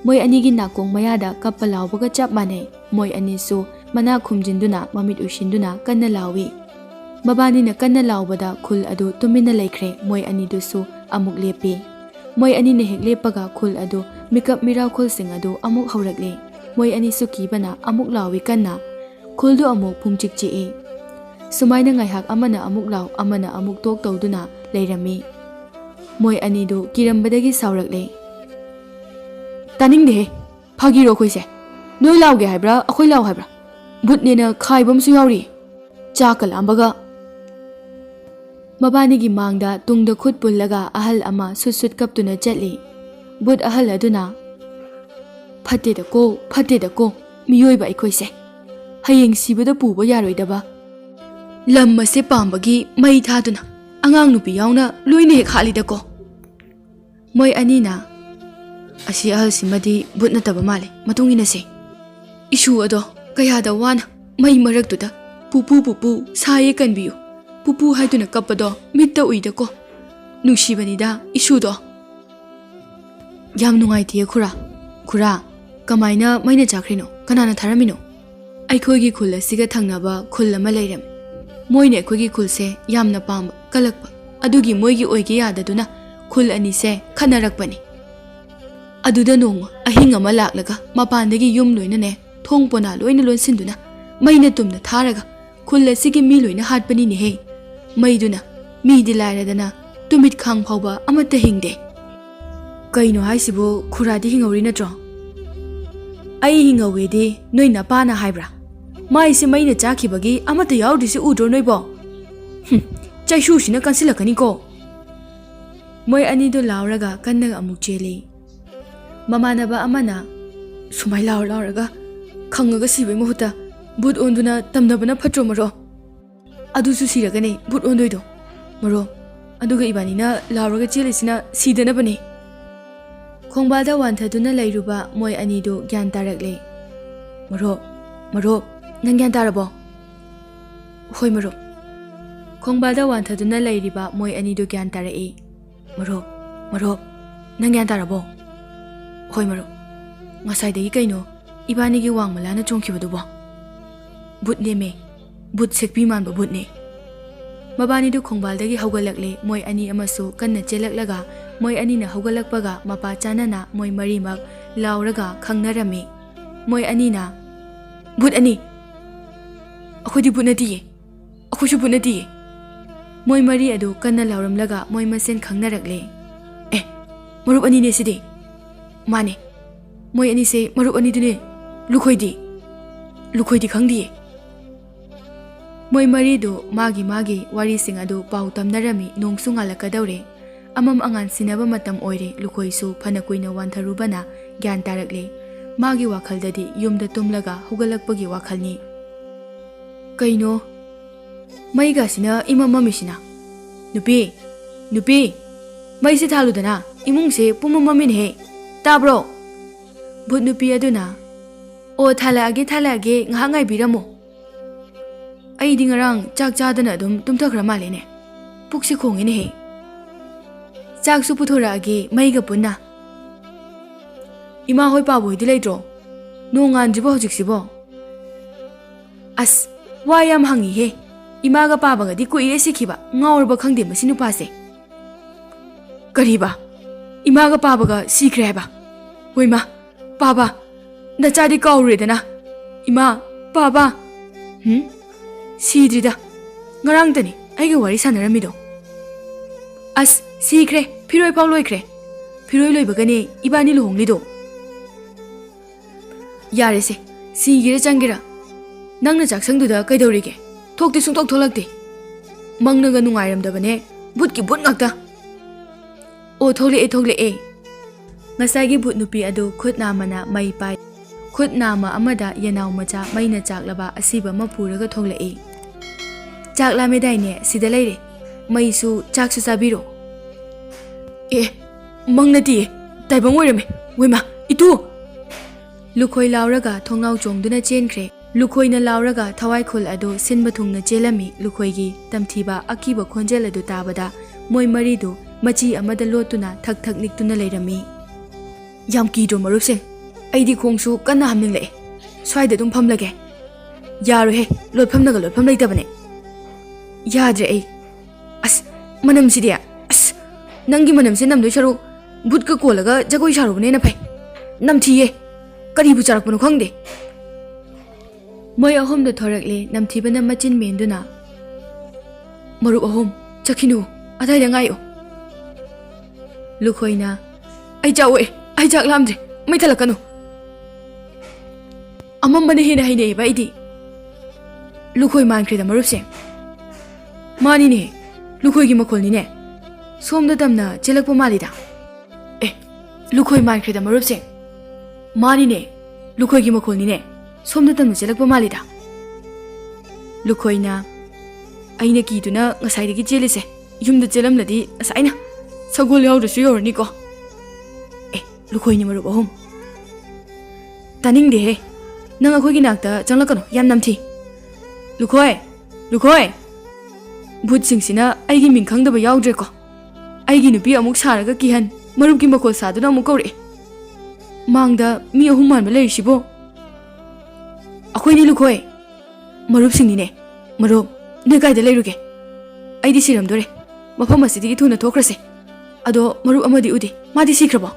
ꯃꯣꯏ ꯑꯅꯤꯒꯤ ꯅꯥꯀꯣꯡ ꯃꯌꯥꯗ ꯀꯞꯄ ꯂꯥꯎꯕꯒ ꯆꯞ ꯃꯥꯟꯅꯩ ꯃꯣꯏ ꯑꯅꯤꯁꯨ ꯃꯅꯥ ꯈꯨꯝꯖꯤꯟꯗꯨꯅ ꯃꯃꯤꯠ ꯎꯏꯁꯤꯟꯗꯨꯅ ꯀꯟꯅ ꯂꯥꯎꯏ ꯃꯕꯥꯅꯤꯅ ꯀꯟꯅ ꯂꯥꯎꯕꯗ ꯈꯨꯜ ꯑꯗꯨ ꯇꯨꯃꯤꯟꯅ ꯂꯩꯈ꯭ꯔꯦ ꯃꯣꯏ ꯑꯅꯤꯗꯨꯁꯨ ꯑꯃꯨꯛ ꯂꯦꯞꯄꯤ ꯃꯣꯏ ꯑꯅꯤꯅ ꯍꯦꯛ ꯂꯦꯞꯄꯒ ꯈꯨꯜ ꯑꯗꯨ ꯃꯤꯀꯞ ꯃꯤꯔꯥꯎꯈꯨꯜꯁꯤꯡ ꯑꯗꯨ ꯑꯃꯨꯛ ꯍꯧꯔꯛꯂꯤ ꯃꯣꯏ ꯑꯅꯤꯁꯨ ꯀꯤꯕꯅ ꯑꯃꯨꯛ ꯂꯥꯎꯏ ꯀꯟꯅ ꯈꯨꯜꯗꯨ ꯑꯃꯨꯛ ꯄꯨꯡꯆꯤꯛ ꯆꯤꯛꯏ ꯁꯨꯃꯥꯏꯅ ꯉꯥꯏꯍꯥꯛ ꯑꯃꯅ ꯑꯃꯨꯛ ꯂꯥꯎ ꯑꯃꯅ ꯑꯃꯨꯛ ꯇꯣꯛ ꯇꯧꯗꯨꯅ ꯂꯩꯔꯝꯃꯤ ꯃꯣꯏ ꯑꯅꯤꯗꯨ ꯀꯤꯔꯝꯕꯗꯒꯤ ꯁꯥꯎꯔꯛꯂꯦ ꯇꯥꯅꯤꯡꯗꯦꯍꯦ ꯐꯥꯒꯤꯔꯣ ꯑꯩꯈꯣꯏꯁꯦ ꯅꯣꯏ ꯂꯥꯎꯒꯦ ꯍꯥꯏꯕ꯭ꯔꯥ ꯑꯩꯈꯣꯏ ꯂꯥꯎ ꯍꯥꯏꯕ꯭ꯔꯥ ꯕꯨꯠꯅꯦꯅ ꯈꯥꯏꯕ ꯑꯃꯁꯨ ꯌꯥꯎꯔꯤ ꯆꯥꯛꯀ ꯂꯥꯝꯕꯒ ꯃꯕꯥꯅꯤꯒꯤ ꯃꯥꯡꯗ ꯇꯨꯡꯗ ꯈꯨꯠ ꯄꯨꯜꯂꯒ ꯑꯍꯜ ꯑꯃ ꯁꯨꯠ ꯁꯨꯠ ꯀꯞꯇꯨꯅ ꯆꯠꯂꯤ ꯕꯨꯠ ꯑꯍꯜ ꯑꯗꯨꯅ ꯐꯠꯇꯦꯗꯀꯣ ꯃꯤꯑꯣꯏꯕ ꯑꯩꯈꯣꯏꯁꯦ ꯍꯌꯦꯡ ꯁꯤꯕꯗ ꯄꯨꯕ ꯌꯥꯔꯣꯏꯗꯕ ꯂꯝ ꯑꯁꯦ ꯄꯥꯝꯕꯒꯤ ꯃꯩ ꯊꯥꯗꯨꯅ ꯑꯉꯥꯡ ꯅꯨꯄꯤ ꯌꯥꯎꯅ ꯂꯣꯏꯅ ꯍꯦꯛ ꯍꯥꯠꯂꯤꯗꯀꯣ ꯃꯣꯏ ꯑꯅꯤꯅ ꯑꯁꯤ ꯑꯍꯜꯁꯤꯃꯗꯤ ꯕꯨꯠ ꯅꯠꯇꯕ ꯃꯥꯜꯂꯦ ꯃꯇꯨꯡ ꯏꯟꯅꯁꯦ ꯏꯁꯨ ꯑꯗꯣ ꯀꯌꯥꯗ ꯋꯥꯅ ꯃꯩ ꯃꯔꯛꯇꯨꯗ ꯄꯨꯄꯨ ꯁꯥꯌꯦ ꯀꯟꯕꯤꯌꯨ ꯄꯨꯄꯨ ꯍꯥꯏꯗꯨꯅ ꯀꯞꯄꯗꯣ ꯃꯤꯠꯇ ꯎꯏꯗꯀꯣ ꯅꯨꯡꯁꯤꯕꯅꯤꯗ ꯏꯁꯨꯗꯣ ꯌꯥꯝ ꯅꯨꯡꯉꯥꯏꯇꯦ ꯈꯨꯔꯥ ꯀꯃꯥꯏꯅ ꯃꯩꯅ ꯆꯥꯈ꯭ꯔꯤꯅꯣ ꯀꯅꯥꯅ ꯊꯥꯔꯝꯃꯤꯅꯣ ꯑꯩꯈꯣꯏꯒꯤ ꯈꯨꯜ ꯑꯁꯤꯒ ꯊꯪꯅꯕ ꯈꯨꯜ ꯑꯃ ꯂꯩꯔꯝꯃꯤ ꯃꯣꯏꯅ ꯑꯩꯈꯣꯏꯒꯤ ꯈꯨꯜꯁꯦ ꯌꯥꯝꯅ ꯄꯥꯝꯕ ꯀꯜꯂꯛꯄ ꯑꯗꯨꯒꯤ ꯃꯣꯏꯒꯤ ꯑꯣꯏꯒꯦ ꯌꯥꯗꯗꯨꯅ ꯈꯨꯜ ꯑꯅꯤꯁꯦ ꯈꯠꯅꯔꯛꯄꯅꯤ ꯑꯗꯨꯗ ꯅꯣꯡꯃ ꯑꯍꯤꯡ ꯑꯃ ꯂꯥꯛꯂꯒ ꯃꯄꯥꯟꯗꯒꯤ ꯌꯨꯝ ꯂꯣꯏꯅꯅꯦ ꯊꯣꯡ ꯄꯣꯅꯥ ꯂꯣꯏꯅ ꯂꯣꯟꯁꯤꯟꯗꯨꯅ ꯃꯩꯅ ꯇꯨꯝꯅ ꯊꯥꯔꯒ ꯈꯨꯜ ꯑꯁꯤꯒꯤ ꯃꯤ ꯂꯣꯏꯅ ꯍꯥꯠꯄꯅꯤꯅꯦꯍꯦ ꯃꯩꯗꯨꯅ ꯃꯤꯗꯤ ꯂꯥꯏꯔꯗꯅ ꯇꯨꯃꯤꯠ ꯈꯥꯡ ꯐꯥꯎꯕ ꯑꯃꯠꯇ ꯍꯤꯡꯗꯦ ꯀꯩꯅꯣ ꯍꯥꯏꯁꯤꯕꯨ ꯈꯨꯔꯥꯗꯤ ꯍꯤꯡꯍꯧꯔꯤ ꯅꯠꯇ꯭ꯔꯣ ꯑꯩ ꯍꯤꯡꯍꯧꯋꯦꯗꯤ ꯅꯣꯏ ꯅꯄꯥꯅ ꯍꯥꯏꯕ꯭ꯔꯥ ꯃꯥꯏꯁꯦ ꯃꯩꯅ ꯆꯥꯈꯤꯕꯒꯤ ꯑꯃꯠꯇ ꯌꯥꯎꯗ꯭ꯔꯤꯁꯤ ꯎꯗ꯭ꯔꯣ ꯅꯣꯏꯕꯣ ꯆꯩꯁꯨꯁꯤꯅ ꯀꯟꯁꯤꯜꯂꯛꯀꯅꯤꯀꯣ ꯃꯣꯏ ꯑꯅꯤꯗꯨ ꯂꯥꯎꯔꯒ ꯀꯟꯅ ꯑꯃꯨꯛ ꯆꯦꯜꯂꯤ ꯃꯃꯥꯟꯅꯕ ꯑꯃꯅ ꯁꯨꯃꯥꯏ ꯂꯥꯎꯔꯒ ꯈꯪꯉꯒ ꯁꯤꯕꯩ ꯃꯍꯨꯠꯇ ꯕꯨꯠ ꯑꯣꯟꯗꯨꯅ ꯇꯝꯅꯕꯅ ꯐꯠꯇ꯭ꯔꯣ ꯃꯔꯣ ꯑꯗꯨꯁꯨ ꯁꯤꯔꯒꯅꯦ ꯕꯨꯠ ꯑꯣꯟꯗꯣꯏꯗꯣ ꯃꯔꯣ ꯑꯗꯨꯒ ꯏꯕꯥꯅꯤꯅ ꯂꯥꯎꯔꯒ ꯆꯦꯜꯂꯤꯁꯤꯅ ꯁꯤꯗꯅꯕꯅꯦ ꯈꯣꯡꯕꯥꯜꯗ ꯋꯥꯟꯊꯗꯨꯅ ꯂꯩꯔꯨꯕ ꯃꯣꯏ ꯑꯅꯤꯗꯨ ꯒ꯭ꯌꯥꯟ ꯇꯥꯔꯛꯂꯦ ꯃꯔꯣ ꯅꯪ ꯒ꯭ꯌꯥꯟ ꯇꯥꯔꯕꯣ ꯍꯣꯏ ꯃꯔꯣ ꯈꯣꯡꯕꯥꯜꯗ ꯋꯥꯟꯊꯗꯨꯅ ꯂꯩꯔꯤꯕ ꯃꯣꯏ ꯑꯅꯤꯗꯨ ꯒ꯭ꯌꯥꯟ ꯇꯥꯔꯛꯏ ꯃꯔꯣ ꯅꯪ ꯒ꯭ꯌꯥꯟ ꯇꯥꯔꯕꯣ ꯍꯣꯏ ꯃꯔꯣ ꯉꯁꯥꯏꯗꯒꯤ ꯀꯩꯅꯣ ꯏꯕꯥꯅꯤꯒꯤ ꯋꯥꯡꯃꯂꯥꯅ ꯆꯣꯡꯈꯤꯕꯗꯨꯕꯣ ꯕꯨꯠꯅꯦꯃꯦ ꯕꯨꯠ ꯁꯦꯛꯄꯤ ꯃꯥꯟꯕ ꯕꯨꯠꯅꯦ ꯃꯕꯥꯅꯤꯗꯨ ꯈꯣꯡꯕꯥꯜꯗꯒꯤ ꯍꯧꯒꯠꯂꯛꯂꯦ ꯃꯣꯏ ꯑꯅꯤ ꯑꯃꯁꯨ ꯀꯟꯅ ꯆꯦꯜꯂꯛꯂꯒ ꯃꯣꯏ ꯑꯅꯤꯅ ꯍꯧꯒꯠꯂꯛꯄꯒ ꯃꯄꯥ ꯆꯥꯅꯅ ꯃꯣꯏ ꯃꯔꯤꯃꯛ ꯂꯥꯎꯔꯒ ꯈꯪꯅꯔꯝꯃꯤ ꯃꯣꯏ ꯑꯅꯤꯅ ꯕꯨꯠ ꯑꯅꯤ ꯑꯩꯈꯣꯏꯗꯤ ꯕꯨꯠ ꯅꯠꯇꯤꯌꯦ ꯑꯩꯈꯣꯏꯁꯨ ꯕꯨꯠ ꯅꯠꯇꯤꯌꯦ ꯃꯣꯏ ꯃꯔꯤ ꯑꯗꯨ ꯀꯟꯅ ꯂꯥꯎꯔꯝꯂꯒ ꯃꯣꯏ ꯃꯁꯦꯟ ꯈꯪꯅꯔꯛꯂꯦ ꯃꯔꯨꯞ ꯑꯅꯤꯅꯦ ꯁꯤꯗꯤ ꯃꯥꯅꯦ ꯃꯣꯏ ꯑꯅꯤꯁꯦ ꯃꯔꯨꯞ ꯑꯅꯤꯗꯨꯅꯦ ꯂꯨꯈꯣꯏꯗꯤ ꯈꯪꯗꯤꯌꯦ ꯃꯣꯏ ꯃꯔꯤꯗꯨ ꯃꯥꯒꯤ ꯋꯥꯔꯤꯁꯤꯡ ꯑꯗꯨ ꯄꯥꯎ ꯇꯝꯅꯔꯝꯃꯤ ꯅꯣꯡꯁꯨ ꯉꯥꯜꯂꯛꯀꯗꯧꯔꯦ ꯑꯃꯝ ꯑꯉꯥꯟ ꯁꯤꯟꯅꯕ ꯃꯇꯝ ꯑꯣꯏꯔꯦ ꯂꯨꯈꯣꯏꯁꯨ ꯐꯅ ꯀꯨꯏꯅ ꯋꯥꯟꯊꯔꯨꯕꯅ ꯒ꯭ꯌꯥꯟ ꯇꯥꯔꯛꯂꯦ ꯃꯥꯒꯤ ꯋꯥꯈꯜꯗꯗꯤ ꯌꯨꯝꯗ ꯇꯨꯝꯂꯒ ꯍꯧꯒꯠꯂꯛꯄꯒꯤ ꯋꯥꯈꯜꯅꯤ ꯀꯩꯅꯣ ꯃꯩꯒꯁꯤꯅ ꯏꯃꯝ ꯃꯝꯃꯤꯁꯤꯅ ꯅꯨꯄꯤ ꯃꯩꯁꯦ ꯊꯥꯜꯂꯨꯗꯅ ꯏꯃꯨꯡꯁꯦ ꯄꯨꯝꯃꯝ ꯃꯝꯃꯤꯅꯦꯍꯦ ꯇꯥꯕ꯭ꯔꯣ ꯚꯨꯠ ꯅꯨꯄꯤ ꯑꯗꯨꯅ ꯑꯣ ꯊꯥꯜꯂꯛꯑꯒꯦ ꯉꯥꯏꯍꯥꯛ ꯉꯥꯏꯕꯤꯔꯝꯃꯣ ꯑꯩꯗꯤ ꯉꯔꯥꯡ ꯆꯥꯛ ꯆꯥꯗꯅ ꯑꯗꯨꯝ ꯇꯨꯝꯊꯈ꯭ꯔ ꯃꯥꯜꯂꯦꯅꯦ ꯄꯨꯛꯁꯦ ꯈꯣꯡꯉꯤꯅꯦꯍꯦ ꯆꯥꯛꯁꯨ ꯄꯨꯊꯣꯔꯛꯑꯒꯦ ꯃꯩꯒ ꯄꯨꯟꯅ ꯏꯃꯥ ꯍꯣꯏ ꯄꯥꯕꯣꯏꯗꯤ ꯂꯩꯇ꯭ꯔꯣ ꯅꯣꯡ ꯉꯥꯟꯗ꯭ꯔꯤꯕꯣ ꯍꯧꯖꯤꯛꯁꯤꯕꯣ ꯑꯁ ꯋꯥ ꯌꯥꯝ ꯍꯪꯉꯤꯍꯦ ꯏꯃꯥꯒ ꯄꯥꯕꯒꯗꯤ ꯀꯨꯏꯔꯦ ꯁꯤꯈꯤꯕ ꯉꯥꯎꯔꯕ ꯈꯪꯗꯦ ꯃꯁꯤ ꯅꯨꯄꯥꯁꯦ ꯀꯔꯤꯕ ꯏꯃꯥꯒ ꯄꯥꯕꯒ ꯁꯤꯈ꯭ꯔꯦ ꯍꯥꯏꯕ ꯍꯣꯏꯃ ꯄꯥꯕ ꯅꯆꯥꯗꯤ ꯀꯥꯎꯔꯨꯔꯦꯗꯅ ꯏꯃꯥ ꯄꯥꯕ ꯁꯤꯗ꯭ꯔꯤꯗ ꯉꯔꯥꯡꯇꯅꯤ ꯑꯩꯒ ꯋꯥꯔꯤ ꯁꯥꯟꯅꯔꯝꯃꯤꯗꯣ ꯑꯁ ꯁꯤꯈ꯭ꯔꯦ ꯐꯤꯔꯣꯏ ꯐꯥꯎ ꯂꯣꯏꯈ꯭ꯔꯦ ꯐꯤꯔꯣꯏ ꯂꯣꯏꯕꯒꯅꯦ ꯏꯕꯥꯅꯤ ꯂꯨꯍꯣꯡꯂꯤꯗꯣ ꯌꯥꯔꯦꯁꯦ ꯁꯤꯒꯦꯔ ꯆꯪꯒꯦꯔ ꯅꯪꯅ ꯆꯥꯛꯁꯪꯗꯨꯗ ꯀꯩꯗꯧꯔꯤꯒꯦ ꯊꯣꯛꯇꯤ ꯁꯨꯡꯊꯣꯛ ꯊꯣꯛꯂꯛꯇꯦ ꯃꯪꯅꯒ ꯅꯨꯡꯉꯥꯏꯔꯝꯗꯕꯅꯦ ꯕꯨꯠꯀꯤ ꯕꯨꯠ ꯉꯥꯛꯇ ꯑꯣ ꯊꯣꯛꯂꯛꯑꯦ ꯉꯁꯥꯏꯒꯤ ꯕꯨꯠ ꯅꯨꯄꯤ ꯑꯗꯨ ꯈꯨꯠ ꯅꯥꯝꯃꯅ ꯃꯩ ꯄꯥꯏ ꯈꯨꯠ ꯅꯥꯝꯃ ꯑꯃꯗ ꯌꯦꯅꯥꯎ ꯃꯆꯥ ꯃꯩꯅ ꯆꯥꯛꯂꯕ ꯑꯁꯤꯕ ꯑꯃ ꯄꯨꯔꯒ ꯊꯣꯛꯂꯛꯏ꯫ ꯆꯥꯛ ꯂꯥꯝꯃꯦꯗꯥꯏꯅꯦ, ꯁꯤꯗ ꯂꯩꯔꯦ, ꯃꯩꯁꯨ ꯆꯥꯛꯁꯨ ꯆꯥꯕꯤꯔꯣ꯫ ꯑꯦ, ꯃꯪ ꯅꯠꯇꯤꯌꯦ, ꯇꯥꯏꯕꯪ ꯑꯣꯏꯔꯝꯃꯦ, ꯋꯦꯃꯥ, ꯏꯇꯨ! ꯂꯨꯈꯣꯏ ꯂꯥꯎꯔꯒ ꯊꯣꯡꯅꯥꯎ ꯆꯣꯡꯗꯨꯅ ꯆꯦꯟꯈ꯭ꯔꯦ꯫ ꯂꯨꯈꯣꯏꯅ ꯂꯥꯎꯔꯒ ꯊꯋꯥꯏꯈꯨꯜ ꯑꯗꯨ ꯁꯤꯟꯕ ꯊꯨꯡꯅ ꯆꯦꯜꯂꯝꯃꯤ꯫ ꯂꯨꯈꯣꯏꯒꯤ ꯇꯝꯊꯤꯕ ꯑꯀꯤꯕ ꯈꯣꯟꯖꯦꯜ ꯑꯗꯨ ꯇꯥꯕꯗ ꯃꯣꯏ ꯃꯔꯤꯗꯨ ꯃꯆꯤ ꯑꯃꯗ ꯂꯣꯠꯇꯨꯅ ꯊꯛ ꯊꯛ ꯅꯤꯛꯇꯨꯅ ꯂꯩꯔꯝꯃꯤ꯫ ꯌꯥꯝ ꯀꯤꯗ꯭ꯔꯣ ꯃꯔꯨꯞꯁꯤꯡ? ꯑꯩꯗꯤ ꯈꯣꯡꯁꯨ ꯀꯟꯅ ꯍꯥꯝꯅꯤꯡꯂꯛꯑꯦ, ꯁ꯭ꯋꯥꯏꯗ ꯑꯗꯨꯝ ꯐꯝꯂꯒꯦ꯫ ꯌꯥꯔꯣꯏꯍꯦ, ꯂꯣꯠꯐꯝꯅꯒ ꯂꯣꯠꯐꯝ ꯂꯩꯇꯕꯅꯦ꯫ ꯌꯥꯗ꯭ꯔꯦ ꯑꯩ꯫ ꯑꯁ, ꯃꯅꯝꯁꯤꯗꯤ, ꯑꯁ, ꯅꯪꯒꯤ ꯃꯅꯝꯁꯦ ꯅꯝꯗꯣꯏ ꯁꯔꯨꯛ ꯕꯨꯠꯀ ꯀꯣꯜꯂꯒ ꯖꯒꯣꯏ ꯁꯥꯔꯨꯕꯅꯦꯅ ꯐꯩ꯫ ꯅꯝꯊꯤꯌꯦ, ꯀꯔꯤꯕꯨ ꯆꯥꯔꯛꯄꯅꯣ ꯈꯪꯗꯦ꯫ ꯃꯣꯏ ꯑꯍꯨꯝꯗꯨ ꯊꯣꯔꯛꯂꯦ, ꯅꯝꯊꯤꯕꯅ ꯃꯆꯤꯟ ꯃꯦꯟꯗꯨꯅ꯫ ꯃꯔꯨꯞ ꯑꯍꯨꯝ, ꯆꯠꯈꯤꯅꯨ, ꯑꯗꯥꯏꯗ ꯉꯥꯏꯌꯨ꯫ ꯂꯨꯈꯣꯏꯅ, ꯑꯩ ꯆꯥꯛꯑꯣꯏ, ꯑꯩ ꯆꯥꯛ ꯂꯥꯝꯗ꯭ꯔꯦ, ꯃꯩ ꯊꯜꯂꯛꯀꯅꯨ꯫ ꯑꯃꯝꯕꯅ ꯍꯦꯟꯅ ꯍꯩꯅꯩꯌꯦꯕ ꯑꯩꯗꯤ꯫ ꯂꯨꯈꯣꯏ ꯃꯥꯟꯈ꯭ꯔꯦꯗ ꯃꯔꯨꯞꯁꯦ꯫ ꯃꯥꯅꯤꯅꯦ, ꯂꯨꯈꯣꯏꯒꯤ ꯃꯈꯣꯜꯅꯤꯅꯦ, ꯁꯣꯝꯗ ꯇꯝꯅ ꯆꯦꯜꯂꯛꯄ ꯃꯥꯜꯂꯤꯗ꯫ ꯑꯦ, ꯂꯨꯈꯣꯏ ꯃꯥꯟꯈ꯭ꯔꯦꯗ ꯃꯔꯨꯞꯁꯦ꯫ ꯃꯥꯅꯤꯅꯦ, ꯂꯨꯈꯣꯏꯒꯤ ꯃꯈꯣꯜꯅꯤꯅꯦ, ꯁꯣꯝꯗ ꯇꯝꯅ ꯆꯦꯜꯂꯛꯄ ꯃꯥꯜꯂꯤꯗ꯫ ꯂꯨꯈꯣꯏꯅ, ꯑꯩꯅ ꯀꯤꯗꯨꯅ ꯉꯁꯥꯏꯗꯒꯤ ꯆꯦꯜꯂꯤꯁꯦ, ꯌꯨꯝꯗ ꯆꯦꯜꯂꯝꯂꯗꯤ ꯉꯁꯥꯏꯅ ꯁꯒꯣꯜ ꯌꯥꯎꯗ꯭ꯔꯁꯨ ꯌꯧꯔꯅꯤꯀꯣ꯫ ꯑꯦ, ꯂꯨꯈꯣꯏꯅꯤ ꯃꯔꯨꯞ ꯑꯍꯨꯝ꯫ ꯇꯥꯅꯤꯡꯗꯦꯍꯦ, ꯅꯪ ꯑꯩꯈꯣꯏꯒꯤ ꯅꯥꯛꯇ ꯆꯪꯂꯛꯀꯅꯨ, ꯌꯥꯝ ꯅꯝꯊꯤ꯫ ꯂꯨꯈꯣꯏ, ꯂꯨꯈꯣꯏ! ꯚꯨꯠꯁꯤꯡꯁꯤꯅ ꯑꯩꯒꯤ ꯃꯤꯡ ꯈꯪꯗꯕ ꯌꯥꯎꯗ꯭ꯔꯦꯀꯣ꯫ ꯑꯩꯒꯤ ꯅꯨꯄꯤ ꯑꯃꯨꯛ ꯁꯥꯔꯒ ꯀꯤꯍꯟ, ꯃꯔꯨꯞꯀꯤ ꯃꯈꯣꯜ ꯁꯥꯗꯨꯅ ꯑꯃꯨꯛ ꯀꯧꯔꯛꯑꯦ꯫ ꯃꯥꯡꯗ ꯃꯤ ꯑꯍꯨꯝ ꯃꯥꯟꯕ ꯂꯩꯔꯤꯁꯤꯕꯣ? ꯑꯩꯈꯣꯏꯅꯤ ꯂꯨꯈꯣꯏ, ꯃꯔꯨꯞꯁꯤꯡꯅꯤꯅꯦ꯫ ꯃꯔꯨꯞ, ꯅꯣꯏ ꯀꯥꯏꯗ ꯂꯩꯔꯨꯒꯦ? ꯑꯩꯗꯤ ꯁꯤꯔꯝꯗꯣꯔꯦ, ꯃꯐꯝ ꯑꯁꯤꯗꯒꯤ ꯊꯨꯅ ꯊꯣꯛꯈ꯭ꯔꯁꯦ꯫ ꯑꯗꯣ ꯃꯔꯨꯞ ꯑꯃꯗꯤ ꯎꯗꯦ, ꯃꯥꯗꯤ ꯁꯤꯈ꯭ꯔꯕꯣ?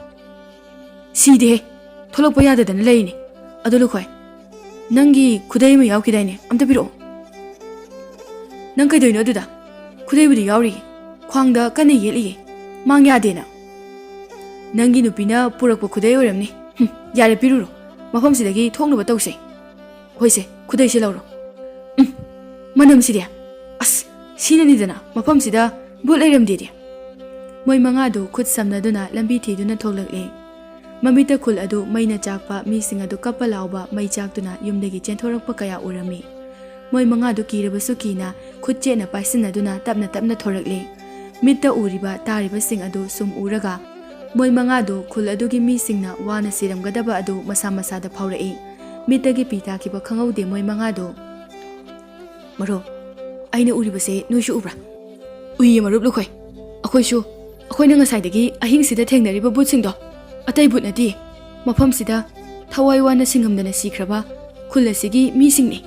ꯁꯤꯗꯦꯍꯦ, ꯊꯣꯛꯂꯛꯄ ꯌꯥꯗꯗꯅ ꯂꯩꯔꯤꯅꯦ꯫ ꯑꯗꯣ ꯂꯨꯈꯣꯏ, ꯅꯪꯒꯤ ꯈꯨꯗꯩ ꯑꯃ ꯌꯥꯎꯈꯤꯗꯥꯏꯅꯦ, ꯑꯝꯇ ꯄꯤꯔꯛꯑꯣ꯫ ꯅꯪ ꯀꯩꯗꯧꯏꯅꯣ ꯑꯗꯨꯗ? ꯈꯨꯗꯩꯕꯨꯗꯤ ꯌꯥꯎꯔꯤꯌꯦ, ꯈ꯭ꯋꯥꯡꯗ ꯀꯟꯅ ꯌꯦꯠꯂꯤꯌꯦ, ꯃꯥꯡ ꯌꯥꯗꯦꯅ꯫ ꯅꯪꯒꯤ ꯅꯨꯄꯤꯅ ꯄꯨꯔꯛꯄ ꯈꯨꯗꯩ ꯑꯣꯏꯔꯝꯅꯤ꯫ ꯌꯥꯔꯦ, ꯄꯤꯔꯨꯔꯣ, ꯃꯐꯝꯁꯤꯗꯒꯤ ꯊꯣꯛꯅꯕ ꯇꯧꯁꯦ꯫ ꯍꯣꯏꯁꯦ, ꯈꯨꯗꯩꯁꯦ ꯂꯧꯔꯣ꯫ ꯃꯅꯝꯁꯤꯗꯤ, ꯑꯁ, ꯁꯤꯅꯅꯤꯗꯅ ꯃꯐꯝꯁꯤꯗ ꯕꯨꯠ ꯂꯩꯔꯝꯗꯦꯗꯤ꯫ ꯃꯣꯏ ꯃꯉꯥꯗꯨ ꯈꯨꯠ ꯁꯝꯅꯗꯨꯅ ꯂꯝꯕꯤ ꯊꯤꯗꯨꯅ ꯊꯣꯛꯂꯛꯂꯦ꯫ ꯃꯃꯤꯠꯇ ꯈꯨꯜ ꯑꯗꯨ ꯃꯩꯅ ꯆꯥꯛꯄ, ꯃꯤꯁꯤꯡ ꯑꯗꯨ ꯀꯞꯄ ꯂꯥꯎꯕ, ꯃꯩ ꯆꯥꯛꯇꯨꯅ ꯌꯨꯝꯗꯒꯤ ꯆꯦꯟꯊꯣꯔꯛꯄ ꯀꯌꯥ ꯎꯔꯝꯃꯤ꯫ ꯃꯣꯏ ꯃꯉꯥꯗꯨ ꯀꯤꯔꯕꯁꯨ ꯀꯤꯅ ꯈꯨꯠ ꯆꯦꯠꯅ ꯄꯥꯏꯁꯤꯟꯅꯗꯨꯅ ꯇꯞꯅ ꯇꯞꯅ ꯊꯣꯔꯛꯂꯦ꯫ ꯃꯤꯠꯇ ꯎꯔꯤꯕ ꯇꯥꯔꯤꯕꯁꯤꯡ ꯑꯗꯨ ꯁꯨꯝ ꯎꯔꯒ ꯃꯣꯏ ꯃꯉꯥꯗꯨ ꯈꯨꯜ ꯑꯗꯨꯒꯤ ꯃꯤꯁꯤꯡꯅ ꯋꯥꯅ ꯁꯤꯔꯝꯒꯗꯕ ꯑꯗꯨ ꯃꯁꯥ ꯃꯁꯥꯗ ꯐꯥꯎꯔꯛꯏ꯫ ꯃꯤꯠꯇꯒꯤ ꯄꯤ ꯇꯥꯈꯤꯕ ꯈꯪꯍꯧꯗꯦ ꯃꯣꯏ ꯃꯉꯥꯗꯨ꯫ ꯃꯔꯨꯞ, ꯑꯩꯅ ꯎꯔꯤꯕꯁꯦ ꯅꯣꯏꯁꯨ ꯎꯕ꯭ꯔꯥ? ꯎꯏꯌꯦ ꯃꯔꯨꯞ ꯂꯨꯈꯣꯏ, ꯑꯩꯈꯣꯏꯅ ꯉꯁꯥꯏꯗꯒꯤ ꯑꯍꯤꯡꯁꯤꯗ ꯊꯦꯡꯅꯔꯤꯕ ꯕꯨꯠꯁꯤꯡꯗꯣ ꯑꯇꯩ ꯕꯨꯠ ꯅꯠꯇꯦ, ꯃꯐꯝꯁꯤꯗ ꯊꯋꯥꯏ ꯋꯥꯅ ꯁꯤꯡꯉꯝꯗꯅ ꯁꯤꯈ꯭ꯔꯕ ꯈꯨꯜ ꯑꯁꯤꯒꯤ ꯃꯤꯁꯤꯡꯅꯤ꯫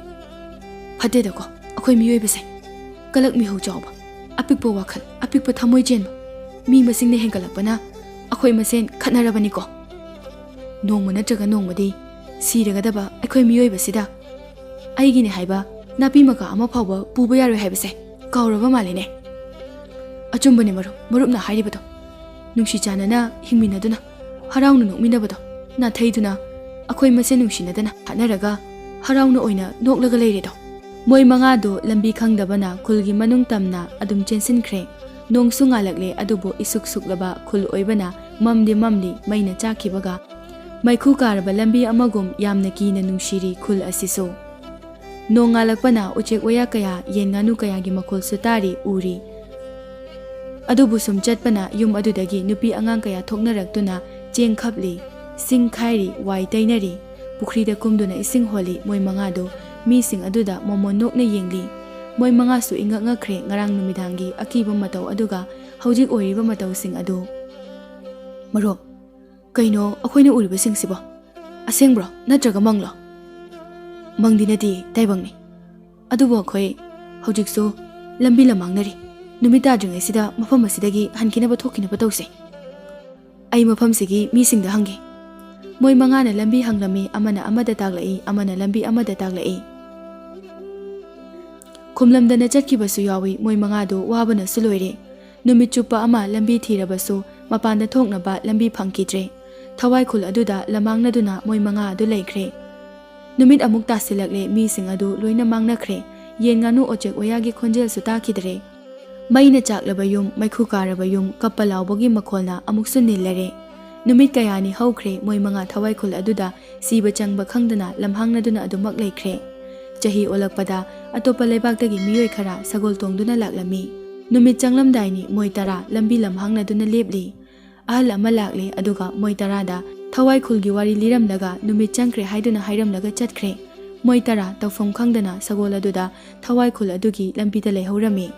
ꯐꯠꯇꯦꯗꯀꯣ ꯑꯩꯈꯣꯏ ꯃꯤꯑꯣꯏꯕꯁꯦ, ꯀꯂꯛ ꯃꯤꯍꯧ ꯆꯥꯎꯕ, ꯑꯄꯤꯛꯄ ꯋꯥꯈꯜ, ꯑꯄꯤꯛꯄ ꯊꯃꯣꯏ ꯆꯦꯟꯕ, ꯃꯤ ꯃꯁꯤꯡꯅ ꯍꯦꯟꯒꯠꯂꯛꯄꯅ ꯑꯩꯈꯣꯏ ꯃꯁꯦꯟ ꯈꯠꯅꯔꯕꯅꯤꯀꯣ꯫ ꯅꯣꯡꯃ ꯅꯠꯇ꯭ꯔꯒ ꯅꯣꯡꯃꯗꯤ ꯁꯤꯔꯒꯗꯕ ꯑꯩꯈꯣꯏ ꯃꯤꯑꯣꯏꯕꯁꯤꯗ ꯑꯩꯒꯤꯅꯦ ꯍꯥꯏꯕ ꯅꯥꯄꯤ ꯃꯀꯥ ꯑꯃ ꯐꯥꯎꯕ ꯄꯨꯕ ꯌꯥꯔꯣꯏ ꯍꯥꯏꯕꯁꯦ ꯀꯥꯎꯔꯕ ꯃꯥꯜꯂꯤꯅꯦ꯫ ꯑꯆꯨꯝꯕꯅꯦ ꯃꯔꯨꯞ, ꯃꯔꯨꯞꯅ ꯍꯥꯏꯔꯤꯕꯗꯣ꯫ ꯅꯨꯡꯁꯤ ꯆꯥꯟꯅꯅ ꯍꯤꯡꯃꯤꯟꯅꯗꯨꯅ, ꯍꯔꯥꯎꯅ ꯅꯣꯛꯃꯤꯟꯅꯕꯗꯣ ꯅꯥꯊꯩꯗꯨꯅ ꯑꯩꯈꯣꯏ ꯃꯁꯦꯟ ꯅꯨꯡꯁꯤꯅꯗꯅ ꯍꯥꯠꯅꯔꯒ ꯍꯔꯥꯎꯅ ꯑꯣꯏꯅ ꯅꯣꯛꯂꯒ ꯂꯩꯔꯦꯗꯣ꯫ ꯃꯣꯏ ꯃꯉꯥꯗꯨ ꯂꯝꯕꯤ ꯈꯪꯗꯕꯅ ꯈꯨꯜꯒꯤ ꯃꯅꯨꯡ ꯇꯝꯅ ꯑꯗꯨꯝ ꯆꯦꯟꯁꯤꯟꯈ꯭ꯔꯦ꯫ ꯅꯣꯡꯁꯨ ꯉꯥꯜꯂꯛꯂꯦ, ꯑꯗꯨꯕꯨ ꯏꯁꯨꯛ ꯁꯨꯛꯂꯕ ꯈꯨꯜ ꯑꯣꯏꯕꯅ ꯃꯝꯗꯤ ꯃꯝꯂꯤ, ꯃꯩꯅ ꯆꯥꯛꯈꯤꯕꯒ ꯃꯩꯈꯨ ꯀꯥꯔꯕ ꯂꯝꯕꯤ ꯑꯃꯒꯨꯝ ꯌꯥꯝꯅ ꯀꯤꯅ ꯅꯨꯡꯁꯤꯔꯤ ꯈꯨꯜ ꯑꯁꯤꯁꯨ꯫ ꯅꯣꯡ ꯉꯥꯜꯂꯛꯄꯅ ꯎꯆꯦꯛ ꯋꯥꯌꯥ ꯀꯌꯥ, ꯌꯦꯟ ꯉꯥꯅꯨ ꯀꯌꯥꯒꯤ ꯃꯈꯣꯜꯁꯨ ꯇꯥꯔꯤ, ꯎꯔꯤ꯫ ꯑꯗꯨꯕꯨ ꯁꯨꯝ ꯆꯠꯄꯅ ꯌꯨꯝ ꯑꯗꯨꯗꯒꯤ ꯅꯨꯄꯤ ꯑꯉꯥꯡ ꯀꯌా ꯊꯣꯛꯅꯔꯛꯇꯨꯅ ꯆꯦꯡ ꯈꯞꯂꯤ, ꯁꯤꯡ ꯈꯥꯏꯔꯤ, ꯋꯥꯏ ꯇꯩꯅꯔꯤ, ꯄꯨꯈ꯭ꯔꯤꯗ ꯀꯨꯝꯗꯨꯅ ꯏꯁꯤꯡ ꯍꯣꯜꯂꯤ꯫ ꯃꯣꯏ ꯃꯉꯥꯗꯨ ꯃꯤꯁꯤꯡ ꯑꯗꯨꯗ ꯃꯣꯃꯣꯟ ꯅꯣꯛꯅ ꯌꯦꯡꯂꯤ꯫ ꯃꯣꯏ ꯃꯉꯥꯁꯨ ꯏꯉꯛ ꯉꯛꯈ꯭ꯔꯦ ꯉꯔꯥꯡ ꯅꯨꯃꯤꯗꯥꯡꯒꯤ ꯑꯀꯤꯕ ꯃꯇꯧ ꯑꯗꯨꯒ ꯍꯧꯖꯤꯛ ꯑꯣꯏꯔꯤꯕ ꯃꯇꯧꯁꯤꯡ ꯑꯗꯨ꯫ ꯃꯔꯨꯞ, ꯀꯩꯅꯣ ꯑꯩꯈꯣꯏꯅ ꯎꯔꯤꯕꯁꯤꯡꯁꯤꯕꯣ? ꯑꯁꯦꯡꯕ꯭ꯔꯣ ꯅꯠꯇ꯭ꯔꯒ ꯃꯪꯂꯣ? ꯃꯪꯗꯤ ꯅꯠꯇꯦ, ꯇꯥꯏꯕꯪꯅꯤ꯫ ꯑꯗꯨꯕꯨ ꯑꯩꯈꯣꯏ ꯍꯧꯖꯤꯛꯁꯨ ꯂꯝꯕꯤ ꯂꯝꯃꯥꯡꯅꯔꯤ꯫ ꯅꯨꯃꯤꯠ ꯇꯥꯗ꯭ꯔꯤꯉꯩꯁꯤꯗ ꯃꯐꯝ ꯑꯁꯤꯗꯒꯤ ꯍꯟꯈꯤꯅꯕ ꯊꯣꯛꯈꯤꯅꯕ ꯇꯧꯁꯦ꯫ ꯑꯩ ꯃꯐꯝꯁꯤꯒꯤ ꯃꯤꯁꯤꯡꯗ ꯍꯪꯒꯦ꯫ ꯃꯣꯏ ꯃꯉꯥꯅ ꯂꯝꯕꯤ ꯍꯪꯂꯝꯃꯤ, ꯑꯃꯅ ꯑꯃꯗ ꯇꯥꯛꯂꯛꯏ, ꯑꯃꯅ ꯂꯝꯕꯤ ꯑꯃꯗ ꯇꯥꯛꯂꯛꯏ꯫ ꯈꯨꯝꯂꯝꯗꯅ ꯆꯠꯈꯤꯕꯁꯨ ꯌꯥꯎꯏ꯫ ꯃꯣꯏ ꯃꯉꯥꯗꯨ ꯋꯥꯕꯅꯁꯨ ꯂꯣꯏꯔꯦ꯫ ꯅꯨꯃꯤꯠ ꯆꯨꯞꯄ ꯑꯃ ꯂꯝꯕꯤ ꯊꯤꯔꯕꯁꯨ ꯃꯄꯥꯟꯗ ꯊꯣꯛꯅꯕ ꯂꯝꯕꯤ ꯐꯪꯈꯤꯗ꯭ꯔꯦ꯫ ꯊꯋꯥꯏꯈꯨꯜ ꯑꯗꯨꯗ ꯂꯝꯃꯥꯡꯅꯗꯨꯅ ꯃꯣꯏ ꯃꯉꯥ ꯑꯗꯨ ꯂꯩꯈ꯭ꯔꯦ꯫ ꯅꯨꯃꯤꯠ ꯑꯃꯨꯛ ꯇꯥꯁꯤꯜꯂꯛꯂꯦ, ꯃꯤꯁꯤꯡ ꯑꯗꯨ ꯂꯣꯏꯅ ꯃꯥꯡꯅꯈ꯭ꯔꯦ꯫ ꯌꯦꯟ ꯉꯥꯅꯨ ꯎꯆꯦꯛ ꯋꯥꯌꯥꯒꯤ ꯈꯣꯟꯖꯦꯜꯁꯨ ꯇꯥꯈꯤꯗ꯭ꯔꯦ꯫ ꯃꯩꯅ ꯆꯥꯛꯂꯕ ꯌꯨꯝ, ꯃꯩꯈꯨ ꯀꯥꯔꯕ ꯌꯨꯝ, ꯀꯞꯄ ꯂꯥꯎꯕꯒꯤ ꯃꯈꯣꯜꯅ ꯑꯃꯨꯛꯁꯨ ꯅꯤꯜꯂꯔꯦ꯫ नुमित कयानी हौख्रे मोय मंगा थवाई खुल अदुदा सीबा चंगबा खंगदना लमहांगनदुना अदुमक लेख्रे चही ओलकपदा अतोपा लेबाक्तगी मियोय खरा सगोल तोंगदुना लाक्लमी नुमित चंगलमदाइनी मोय तरा लंबी लमहांगनदुना लेबली अहल अमा लाक्ले अदुगा मोय तरादा थवाई खुलगी वारी लिरमलगा नुमित चंख्रे हाइदुना हाइरमलगा चटख्रे मोय तरा तौफम खंगदना सगोल अदुदा थवाई खुल अदुगी लंबीदा लेहौरमी